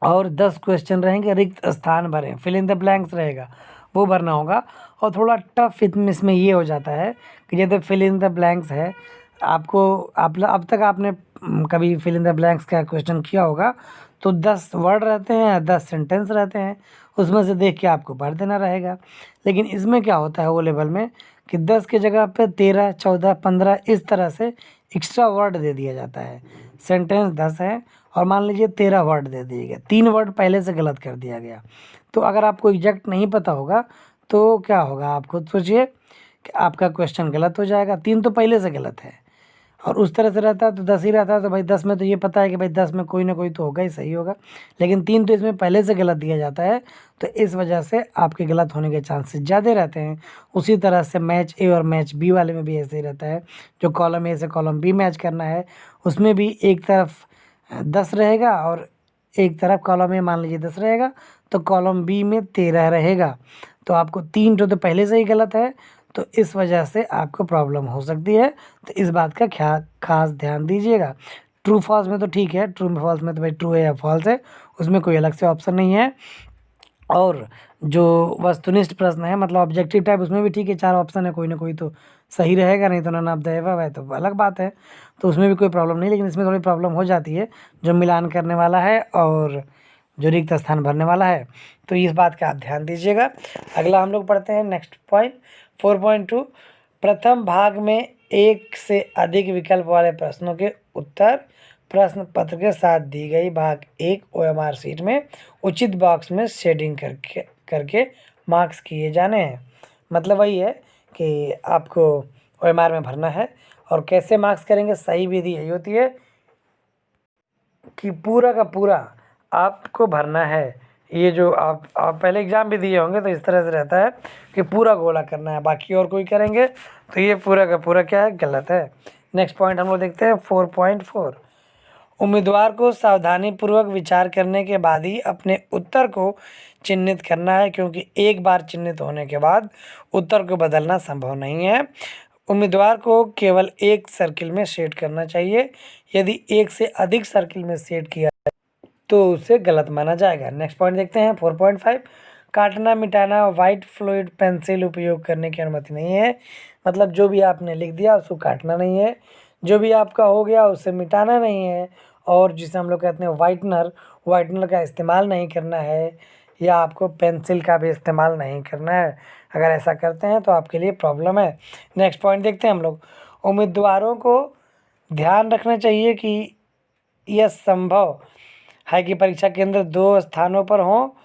Speaker 1: और 10 क्वेश्चन रहेंगे रिक्त स्थान भरें, फिल इन द ब्लैंक्स रहेगा वो भरना होगा। और थोड़ा टफ इसमें ये हो जाता है कि जैसे फिल इन द ब्लैंक्स है, आपको अब तक आपने कभी फिल इन द ब्लैंक्स का क्वेश्चन किया होगा तो 10 वर्ड रहते हैं, 10 सेंटेंस रहते हैं, उसमें से देख के आपको भर देना रहेगा। लेकिन इसमें क्या होता है वो लेवल में कि 10 की जगह पे 13, 14, 15 इस तरह से एक्स्ट्रा वर्ड दे दिया जाता है। सेंटेंस 10 है और मान लीजिए 13 वर्ड दे दिए गए, 3 वर्ड पहले से गलत कर दिया गया। तो अगर आपको एग्जैक्ट नहीं पता होगा तो क्या होगा, आप खुद सोचिए कि आपका क्वेश्चन गलत हो जाएगा। 3 तो पहले से गलत है, और उस तरह से रहता है तो 10 ही रहता है, तो भाई 10 में तो ये पता है कि भाई 10 में कोई ना कोई तो होगा ही, सही होगा। लेकिन 3 तो इसमें पहले से गलत दिया जाता है, तो इस वजह से आपके गलत होने के चांसेस ज़्यादा रहते हैं। उसी तरह से मैच ए और मैच बी वाले में भी ऐसे ही रहता है। जो कॉलम ए से कॉलम बी मैच करना है उसमें भी एक तरफ 10 रहेगा और एक तरफ कॉलम ए मान लीजिए 10 रहेगा, तो कॉलम बी में 13 रहेगा। तो आपको 3 तो पहले से ही गलत है, तो इस वजह से आपको प्रॉब्लम हो सकती है। तो इस बात का खास ध्यान दीजिएगा। ट्रू फॉल्स में तो ठीक है, ट्रू फॉल्स में तो भाई ट्रू है या फॉल्स है, उसमें कोई अलग से ऑप्शन नहीं है। और जो वस्तुनिष्ठ प्रश्न है मतलब ऑब्जेक्टिव टाइप, उसमें भी ठीक है, 4 ऑप्शन है, कोई ना कोई तो सही रहेगा, नहीं तो नन ऑफ द अबव है तो अलग बात है, तो उसमें भी कोई प्रॉब्लम नहीं। लेकिन इसमें थोड़ी प्रॉब्लम हो जाती है जो मिलान करने वाला है और जो रिक्त स्थान भरने वाला है, तो इस बात का आप ध्यान दीजिएगा। अगला हम लोग पढ़ते हैं नेक्स्ट पॉइंट 4.2 प्रथम भाग में एक से अधिक विकल्प वाले प्रश्नों के उत्तर प्रश्न पत्र के साथ दी गई भाग 1 OMR शीट में उचित बॉक्स में शेडिंग करके मार्क्स किए जाने हैं। मतलब वही है कि आपको OMR में भरना है। और कैसे मार्क्स करेंगे, सही विधि यही होती है कि पूरा का पूरा आपको भरना है। ये जो आप पहले एग्ज़ाम भी दिए होंगे तो इस तरह से रहता है कि पूरा गोला करना है, बाकी और कोई करेंगे तो ये पूरा का पूरा क्या है, गलत है। नेक्स्ट पॉइंट हम लोग देखते हैं 4.4। उम्मीदवार को सावधानीपूर्वक विचार करने के बाद ही अपने उत्तर को चिन्हित करना है, क्योंकि एक बार चिन्हित होने के बाद उत्तर को बदलना संभव नहीं है। उम्मीदवार को केवल एक सर्किल में सेट करना चाहिए। यदि एक से अधिक सर्किल में सेट किया तो उसे गलत माना जाएगा। नेक्स्ट पॉइंट देखते हैं 4.5। काटना मिटाना वाइट फ्लूइड पेंसिल उपयोग करने की अनुमति नहीं है। मतलब जो भी आपने लिख दिया उसको काटना नहीं है, जो भी आपका हो गया उसे मिटाना नहीं है, और जिसे हम लोग कहते हैं वाइटनर का इस्तेमाल नहीं करना है, या आपको पेंसिल का भी इस्तेमाल नहीं करना है। अगर ऐसा करते हैं तो आपके लिए प्रॉब्लम है। नेक्स्ट पॉइंट देखते हैं हम लोग। उम्मीदवारों को ध्यान रखना चाहिए कि यह संभव है कि परीक्षा केंद्र 2 स्थानों पर हो,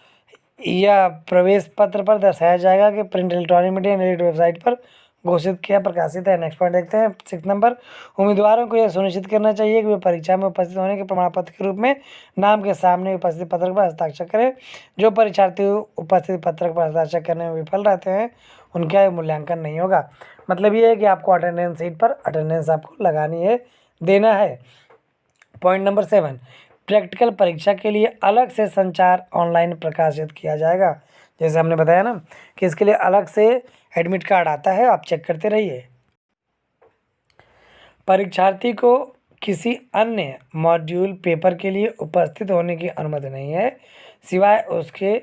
Speaker 1: या प्रवेश पत्र पर दर्शाया जाएगा कि print electronic media net website पर घोषित किया प्रकाशित है। नेक्स्ट पॉइंट देखते हैं 6 नंबर। उम्मीदवारों को यह सुनिश्चित करना चाहिए कि वे परीक्षा में उपस्थित होने के प्रमाण पत्र के रूप में नाम के सामने उपस्थित पत्रक पर हस्ताक्षर करें। जो परीक्षार्थी उपस्थित पत्रक पर हस्ताक्षर करने में विफल रहते हैं उनका मूल्यांकन नहीं होगा। मतलब ये है कि आपको अटेंडेंस शीट पर अटेंडेंस आपको लगानी है, देना है। Point number 7। प्रैक्टिकल परीक्षा के लिए अलग से संचार ऑनलाइन प्रकाशित किया जाएगा। जैसे हमने बताया ना कि इसके लिए अलग से एडमिट कार्ड आता है, आप चेक करते रहिए। परीक्षार्थी को किसी अन्य मॉड्यूल पेपर के लिए उपस्थित होने की अनुमति नहीं है, सिवाय उसके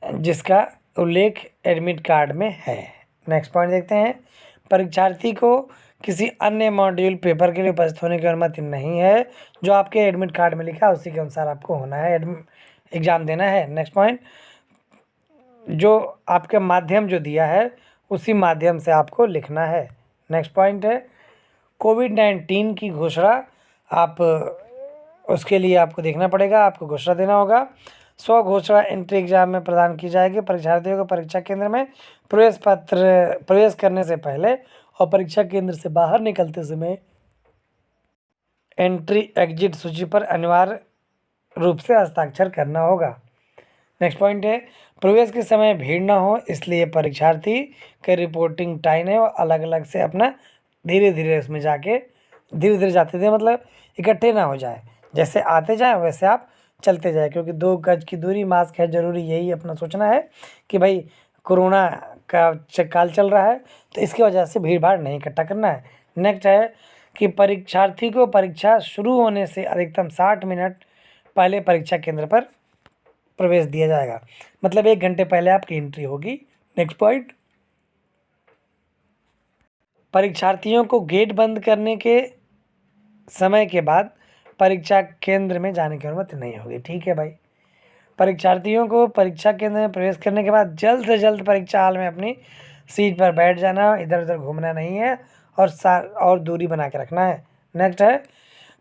Speaker 1: जिसका उल्लेख एडमिट कार्ड में है। नेक्स्ट पॉइंट देखते हैं। परीक्षार्थी को किसी अन्य मॉड्यूल पेपर के लिए उपस्थित होने की अनुमति नहीं है। जो आपके एडमिट कार्ड में लिखा है उसी के अनुसार आपको होना है, एग्ज़ाम देना है। नेक्स्ट पॉइंट, जो आपके माध्यम जो दिया है उसी माध्यम से आपको लिखना है। नेक्स्ट पॉइंट है कोविड-19 की घोषणा। आप उसके लिए आपको देखना पड़ेगा, आपको घोषणा देना होगा। स्व घोषणा एंट्री एग्जाम में प्रदान की जाएगी। परीक्षार्थियों को परीक्षा केंद्र में प्रवेश करने से पहले और परीक्षा केंद्र से बाहर निकलते समय एंट्री एग्जिट सूची पर अनिवार्य रूप से हस्ताक्षर करना होगा। नेक्स्ट पॉइंट है प्रवेश के समय भीड़ ना हो, इसलिए परीक्षार्थी के रिपोर्टिंग टाइम है वो अलग अलग से अपना धीरे धीरे उसमें जाके धीरे धीरे जाते थे, मतलब इकट्ठे ना हो जाए। जैसे आते जाएं वैसे आप चलते जाए, क्योंकि 2 गज की दूरी, मास्क है ज़रूरी, यही अपना सोचना है कि भाई कोरोना का काल चल रहा है तो इसकी वजह से भीड़ भाड़ नहीं इकट्ठा करना है। नेक्स्ट है कि परीक्षार्थी को परीक्षा शुरू होने से अधिकतम 60 मिनट पहले परीक्षा केंद्र पर प्रवेश दिया जाएगा। मतलब 1 घंटे पहले आपकी एंट्री होगी। नेक्स्ट पॉइंट, परीक्षार्थियों को गेट बंद करने के समय के बाद परीक्षा केंद्र में जाने की अनुमति नहीं होगी। ठीक है भाई। परीक्षार्थियों को परीक्षा केंद्र में प्रवेश करने के बाद जल्द से जल्द परीक्षा हॉल में अपनी सीट पर बैठ जाना, इधर उधर घूमना नहीं है, और दूरी बना के रखना है। नेक्स्ट है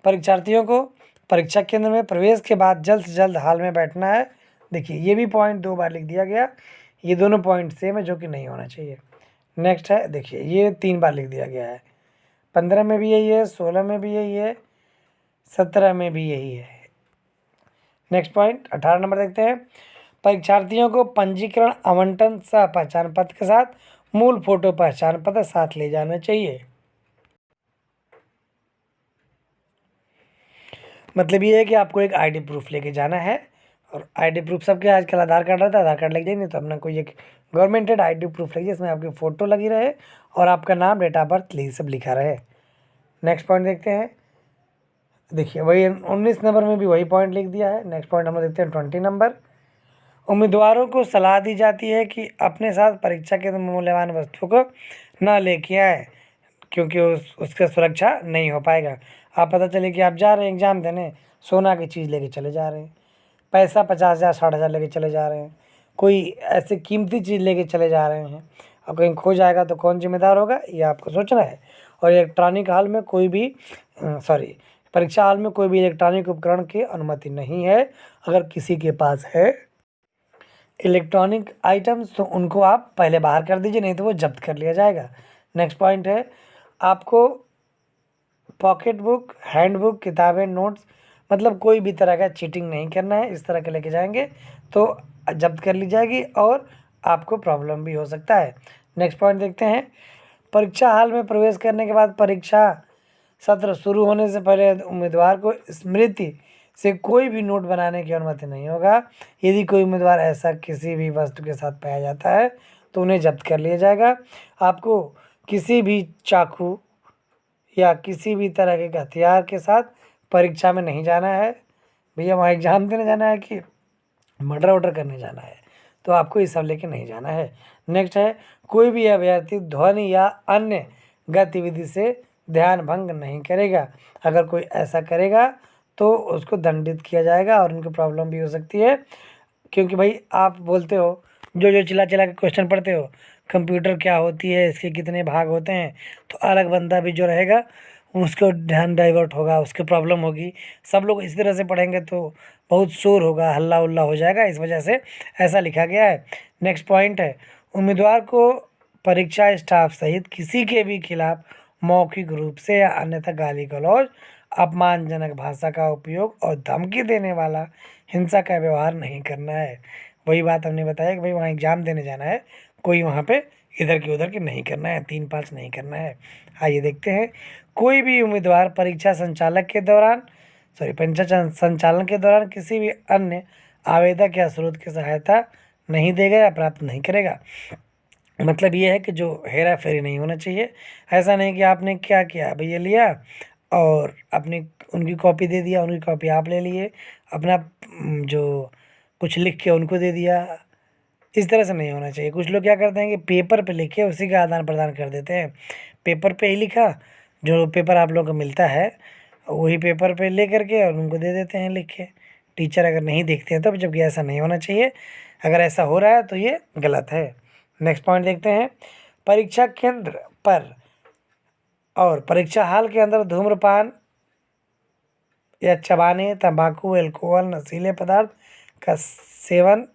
Speaker 1: परीक्षार्थियों को परीक्षा केंद्र में प्रवेश के बाद जल्द से जल्द हॉल में बैठना है। देखिए ये भी पॉइंट 2 बार लिख दिया गया, ये दोनों पॉइंट सेम है जो कि नहीं होना चाहिए। नेक्स्ट है देखिए ये 3 बार लिख दिया गया है, 15 में भी यही है, 16 में भी यही है, 17 में भी यही है। नेक्स्ट पॉइंट 18 नंबर देखते हैं। परीक्षार्थियों को पंजीकरण आवंटन सह पहचान पत्र के साथ मूल फोटो पहचान पत्र साथ ले जाना चाहिए। मतलब ये है कि आपको एक आईडी प्रूफ लेके जाना है, और आईडी प्रूफ सबके आजकल आधार कार्ड रहता है, आधार कार्ड लेके जाइए, नहीं तो अपना कोई एक गवर्नमेंटेड आईडी प्रूफ लगी जिसमें आपकी फ़ोटो लगी रहे और आपका नाम, डेट ऑफ बर्थ सब लिखा रहे। नेक्स्ट पॉइंट देखते हैं। देखिए वही 19 नंबर में भी वही पॉइंट लिख दिया है। नेक्स्ट पॉइंट हम लोग देखते हैं 20 नंबर। उम्मीदवारों को सलाह दी जाती है कि अपने साथ परीक्षा के मूल्यवान वस्तुओं को न लेके आए, क्योंकि उसका सुरक्षा नहीं हो पाएगा। आप पता चले कि आप जा रहे हैं एग्ज़ाम देने, सोना की चीज़ लेके चले जा रहे हैं, पैसा 50,000 60,000 लेके चले जा रहे हैं, कोई ऐसी कीमती चीज़ लेके चले जा रहे हैं, और कहीं खो जाएगा तो कौन जिम्मेदार होगा, ये आपको सोचना है। और इलेक्ट्रॉनिक हॉल में कोई भी परीक्षा हॉल में कोई भी इलेक्ट्रॉनिक उपकरण की अनुमति नहीं है। अगर किसी के पास है इलेक्ट्रॉनिक आइटम्स तो उनको आप पहले बाहर कर दीजिए, नहीं तो वो जब्त कर लिया जाएगा। नेक्स्ट पॉइंट है, आपको पॉकेट बुक, हैंड बुक, किताबें, नोट्स, मतलब कोई भी तरह का चीटिंग नहीं करना है। इस तरह के लेके जाएंगे तो जब्त कर ली जाएगी और आपको प्रॉब्लम भी हो सकता है। नेक्स्ट पॉइंट देखते हैं, परीक्षा हॉल में प्रवेश करने के बाद परीक्षा सत्र शुरू होने से पहले उम्मीदवार को स्मृति से कोई भी नोट बनाने की अनुमति नहीं होगा। यदि कोई उम्मीदवार ऐसा किसी भी वस्तु के साथ पाया जाता है तो उन्हें जब्त कर लिया जाएगा। आपको किसी भी चाकू या किसी भी तरह के हथियार के साथ परीक्षा में नहीं जाना है। भैया वहाँ एग्ज़ाम देने जाना है कि मर्डर वर्डर करने जाना है, तो आपको ये सब लेके नहीं जाना है। नेक्स्ट है, कोई भी अभ्यर्थी ध्वनि या अन्य गतिविधि से ध्यान भंग नहीं करेगा। अगर कोई ऐसा करेगा तो उसको दंडित किया जाएगा और उनको प्रॉब्लम भी हो सकती है, क्योंकि भाई आप बोलते हो जो जो चिल्ला चिल्ला के क्वेश्चन पढ़ते हो, कंप्यूटर क्या होती है, इसके कितने भाग होते हैं, तो अलग बंदा भी जो रहेगा उसको ध्यान डाइवर्ट होगा, उसके प्रॉब्लम होगी। सब लोग इसी तरह से पढ़ेंगे तो बहुत शोर होगा, हल्ला उल्ला हो जाएगा, इस वजह से ऐसा लिखा गया है। नेक्स्ट पॉइंट है, उम्मीदवार को परीक्षा स्टाफ सहित किसी के भी खिलाफ मौखिक रूप से या अन्यथा गाली गलौज, अपमानजनक भाषा का उपयोग और धमकी देने वाला हिंसा का व्यवहार नहीं करना है। वही बात हमने बताया कि भाई वहाँ एग्ज़ाम देने जाना है, कोई वहाँ पे इधर की उधर की नहीं करना है, 3-5 नहीं करना है। आइए देखते हैं, कोई भी उम्मीदवार परीक्षा संचालक के दौरान परीक्षा संचालन के दौरान किसी भी अन्य आवेदक या स्रोत की सहायता नहीं देगा या प्राप्त नहीं करेगा। मतलब ये है कि जो हेरा फेरी नहीं होना चाहिए। ऐसा नहीं कि आपने क्या किया, भैया लिया और अपनी उनकी कॉपी दे दिया, उनकी कॉपी आप ले लिए, अपना जो कुछ लिख के उनको दे दिया, इस तरह से नहीं होना चाहिए। कुछ लोग क्या करते हैं कि पेपर पे लिख के उसी का आदान प्रदान कर देते हैं। पेपर पे ही लिखा, जो पेपर आप लोगों को मिलता है वही पेपर पे ले करके और उनको दे देते हैं लिख के। टीचर अगर नहीं देखते हैं तब, जबकि ऐसा नहीं होना चाहिए। अगर ऐसा हो रहा है तो ये गलत है। नेक्स्ट पॉइंट देखते हैं, परीक्षा केंद्र पर और परीक्षा हॉल के अंदर धूम्रपान या चबाने, तंबाकू, अल्कोहल, नशीले पदार्थ का सेवन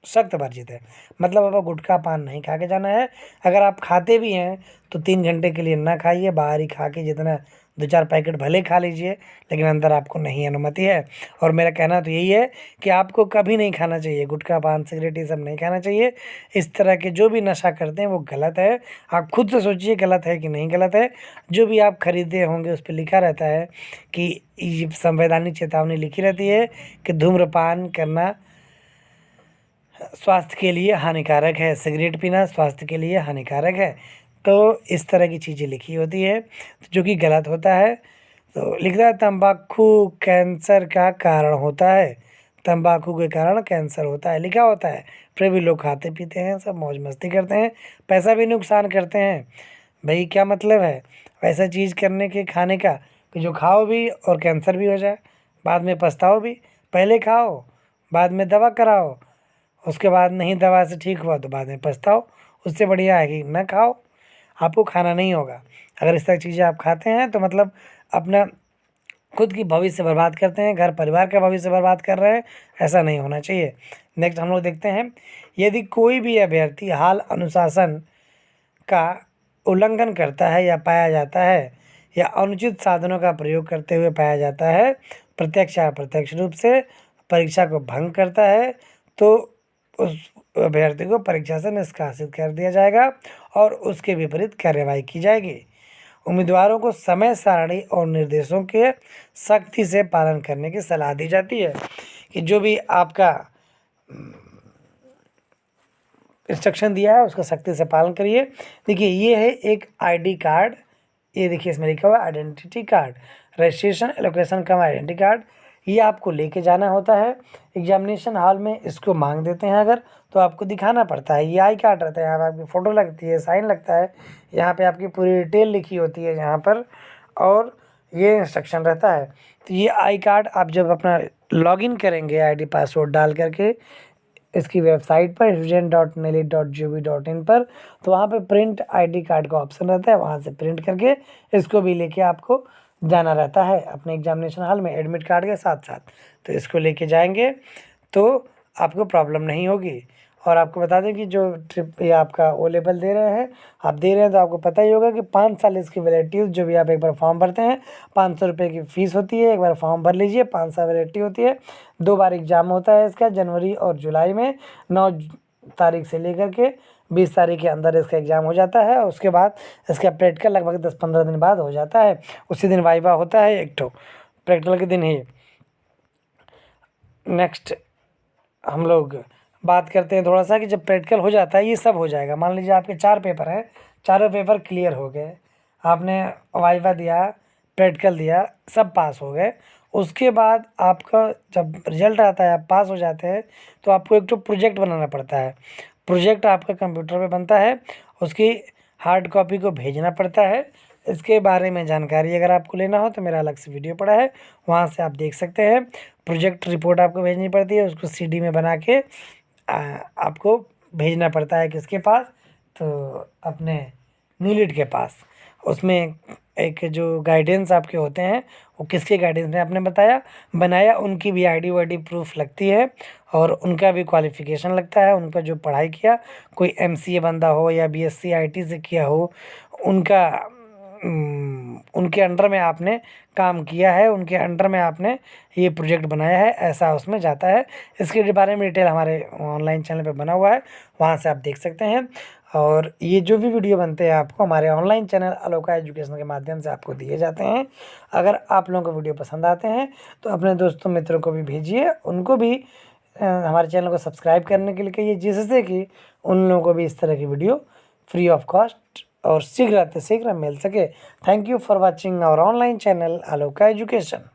Speaker 1: सख्त वर्जित है। मतलब अब गुटखा पान नहीं खा के जाना है। अगर आप खाते भी हैं तो 3 घंटे के लिए ना खाइए, बाहर ही खा के जितना 2-4 पैकेट भले खा लीजिए, लेकिन अंदर आपको नहीं अनुमति है। और मेरा कहना तो यही है कि आपको कभी नहीं खाना चाहिए, गुटखा पान सिगरेट ये सब नहीं खाना चाहिए। इस तरह के जो भी नशा करते हैं वो गलत है। आप खुद से सोचिए गलत है कि नहीं गलत है। जो भी आप खरीदे होंगे उस पर लिखा रहता है कि ये संवैधानिक चेतावनी लिखी रहती है कि धूम्रपान करना स्वास्थ्य के लिए हानिकारक है, सिगरेट पीना स्वास्थ्य के लिए हानिकारक है। तो इस तरह की चीज़ें लिखी होती है जो कि गलत होता है। तो लिखता है तंबाकू कैंसर का कारण होता है, तंबाकू के कारण कैंसर होता है, लिखा होता है। फिर भी लोग खाते पीते हैं, सब मौज मस्ती करते हैं, पैसा भी नुकसान करते हैं। भाई क्या मतलब है ऐसा चीज़ करने के, खाने का कि जो खाओ भी और कैंसर भी हो जाए, बाद में पछताओ भी। पहले खाओ, बाद में दवा कराओ, उसके बाद नहीं दवा से ठीक हुआ तो बाद में पछताओ। उससे बढ़िया है कि ना खाओ, आपको खाना नहीं होगा। अगर इस तरह की चीज़ें आप खाते हैं तो मतलब अपना खुद की भविष्य बर्बाद करते हैं, घर परिवार का भविष्य बर्बाद कर रहे हैं। ऐसा नहीं होना चाहिए। नेक्स्ट हम लोग देखते हैं, यदि कोई भी अभ्यर्थी हाल अनुशासन का उल्लंघन करता है या पाया जाता है या अनुचित साधनों का प्रयोग करते हुए पाया जाता है, प्रत्यक्ष या अप्रत्यक्ष रूप से परीक्षा को भंग करता है, तो उस अभ्यर्थी को परीक्षा से निष्कासित कर दिया जाएगा और उसके विपरीत कार्रवाई की जाएगी। उम्मीदवारों को समय सारणी और निर्देशों के सख्ती से पालन करने की सलाह दी जाती है कि जो भी आपका इंस्ट्रक्शन दिया है उसका सख्ती से पालन करिए। देखिए ये है एक आईडी कार्ड, ये देखिए इसमें लिखा हुआ आइडेंटिटी कार्ड, रजिस्ट्रेशन एलोकेशन कम आइडेंटिटी कार्ड। ये आपको लेके जाना होता है एग्जामिनेशन हॉल में। इसको मांग देते हैं अगर, तो आपको दिखाना पड़ता है। ये आई कार्ड रहता है, यहाँ पर आपकी फ़ोटो लगती है, साइन लगता है, यहाँ पे आपकी पूरी डिटेल लिखी होती है यहाँ पर, और ये इंस्ट्रक्शन रहता है। तो ये आई कार्ड आप जब अपना लॉगिन करेंगे आईडी पासवर्ड डाल करके इसकी वेबसाइट पर student.neli.gov.in पर, तो वहाँ पे प्रिंट आईडी कार्ड का ऑप्शन रहता है, वहाँ से प्रिंट करके इसको भी लेके आपको जाना रहता है अपने एग्जामिनेशन हॉल में एडमिट कार्ड के साथ साथ। तो इसको लेके जाएंगे तो आपको प्रॉब्लम नहीं होगी। और आपको बता दें कि जो ट्रिप ये आपका ओ लेवल दे रहे हैं, आप दे रहे हैं तो आपको पता ही होगा कि 5 साल इसकी वैलिडिटी, जो भी आप एक बार फॉर्म भरते हैं 500 रुपये की फ़ीस होती है, एक बार फॉर्म भर लीजिए, 5 साल वैलिडिटी होती है। 2 बार एग्ज़ाम होता है इसका, जनवरी और जुलाई में, 9 तारीख से लेकर के 20 तारीख के अंदर इसका एग्ज़ाम हो जाता है। और उसके बाद इसका प्रैक्टिकल लगभग 10-15 दिन बाद हो जाता है। उसी दिन वाइवा होता है, एक ठो प्रैक्टिकल के दिन ही। नेक्स्ट हम लोग बात करते हैं थोड़ा सा कि जब प्रैक्टिकल हो जाता है, ये सब हो जाएगा, मान लीजिए आपके 4 पेपर हैं, चारों पेपर क्लियर हो गए, आपने वाइवा दिया, प्रैक्टिकल दिया, सब पास हो गए। उसके बाद आपका जब रिजल्ट आता है, आप पास हो जाते हैं, तो आपको एक तो प्रोजेक्ट बनाना पड़ता है। प्रोजेक्ट आपका कंप्यूटर पे बनता है, उसकी हार्ड कॉपी को भेजना पड़ता है। इसके बारे में जानकारी अगर आपको लेना हो तो मेरा अलग से वीडियो पड़ा है, वहाँ से आप देख सकते हैं। प्रोजेक्ट रिपोर्ट आपको भेजनी पड़ती है, उसको सीडी में बना के आपको भेजना पड़ता है किसके पास, तो अपने नीलिट के पास। उसमें एक जो गाइडेंस आपके होते हैं, वो किसके गाइडेंस में आपने बनाया, उनकी भी आईडी वाईडी प्रूफ लगती है, और उनका भी क्वालिफ़िकेशन लगता है, उनका जो पढ़ाई किया, कोई एमसीए बंदा हो या बीएससी आईटी से किया हो, उनका उनके अंडर में आपने काम किया है, उनके अंडर में आपने ये प्रोजेक्ट बनाया है, ऐसा उसमें जाता है। इसके बारे में डिटेल हमारे ऑनलाइन चैनल पे बना हुआ है, वहाँ से आप देख सकते हैं। और ये जो भी वीडियो बनते हैं आपको हमारे ऑनलाइन चैनल अलोका एजुकेशन के माध्यम से आपको दिए जाते हैं। अगर आप लोगों को वीडियो पसंद आते हैं तो अपने दोस्तों मित्रों को भी भेजिए, उनको भी हमारे चैनल को सब्सक्राइब करने के लिए कहिए, जिससे कि उन लोगों को भी इस तरह की वीडियो फ्री ऑफ कॉस्ट और शीघ्र मिल सके। Thank you for watching our online channel Aloka education.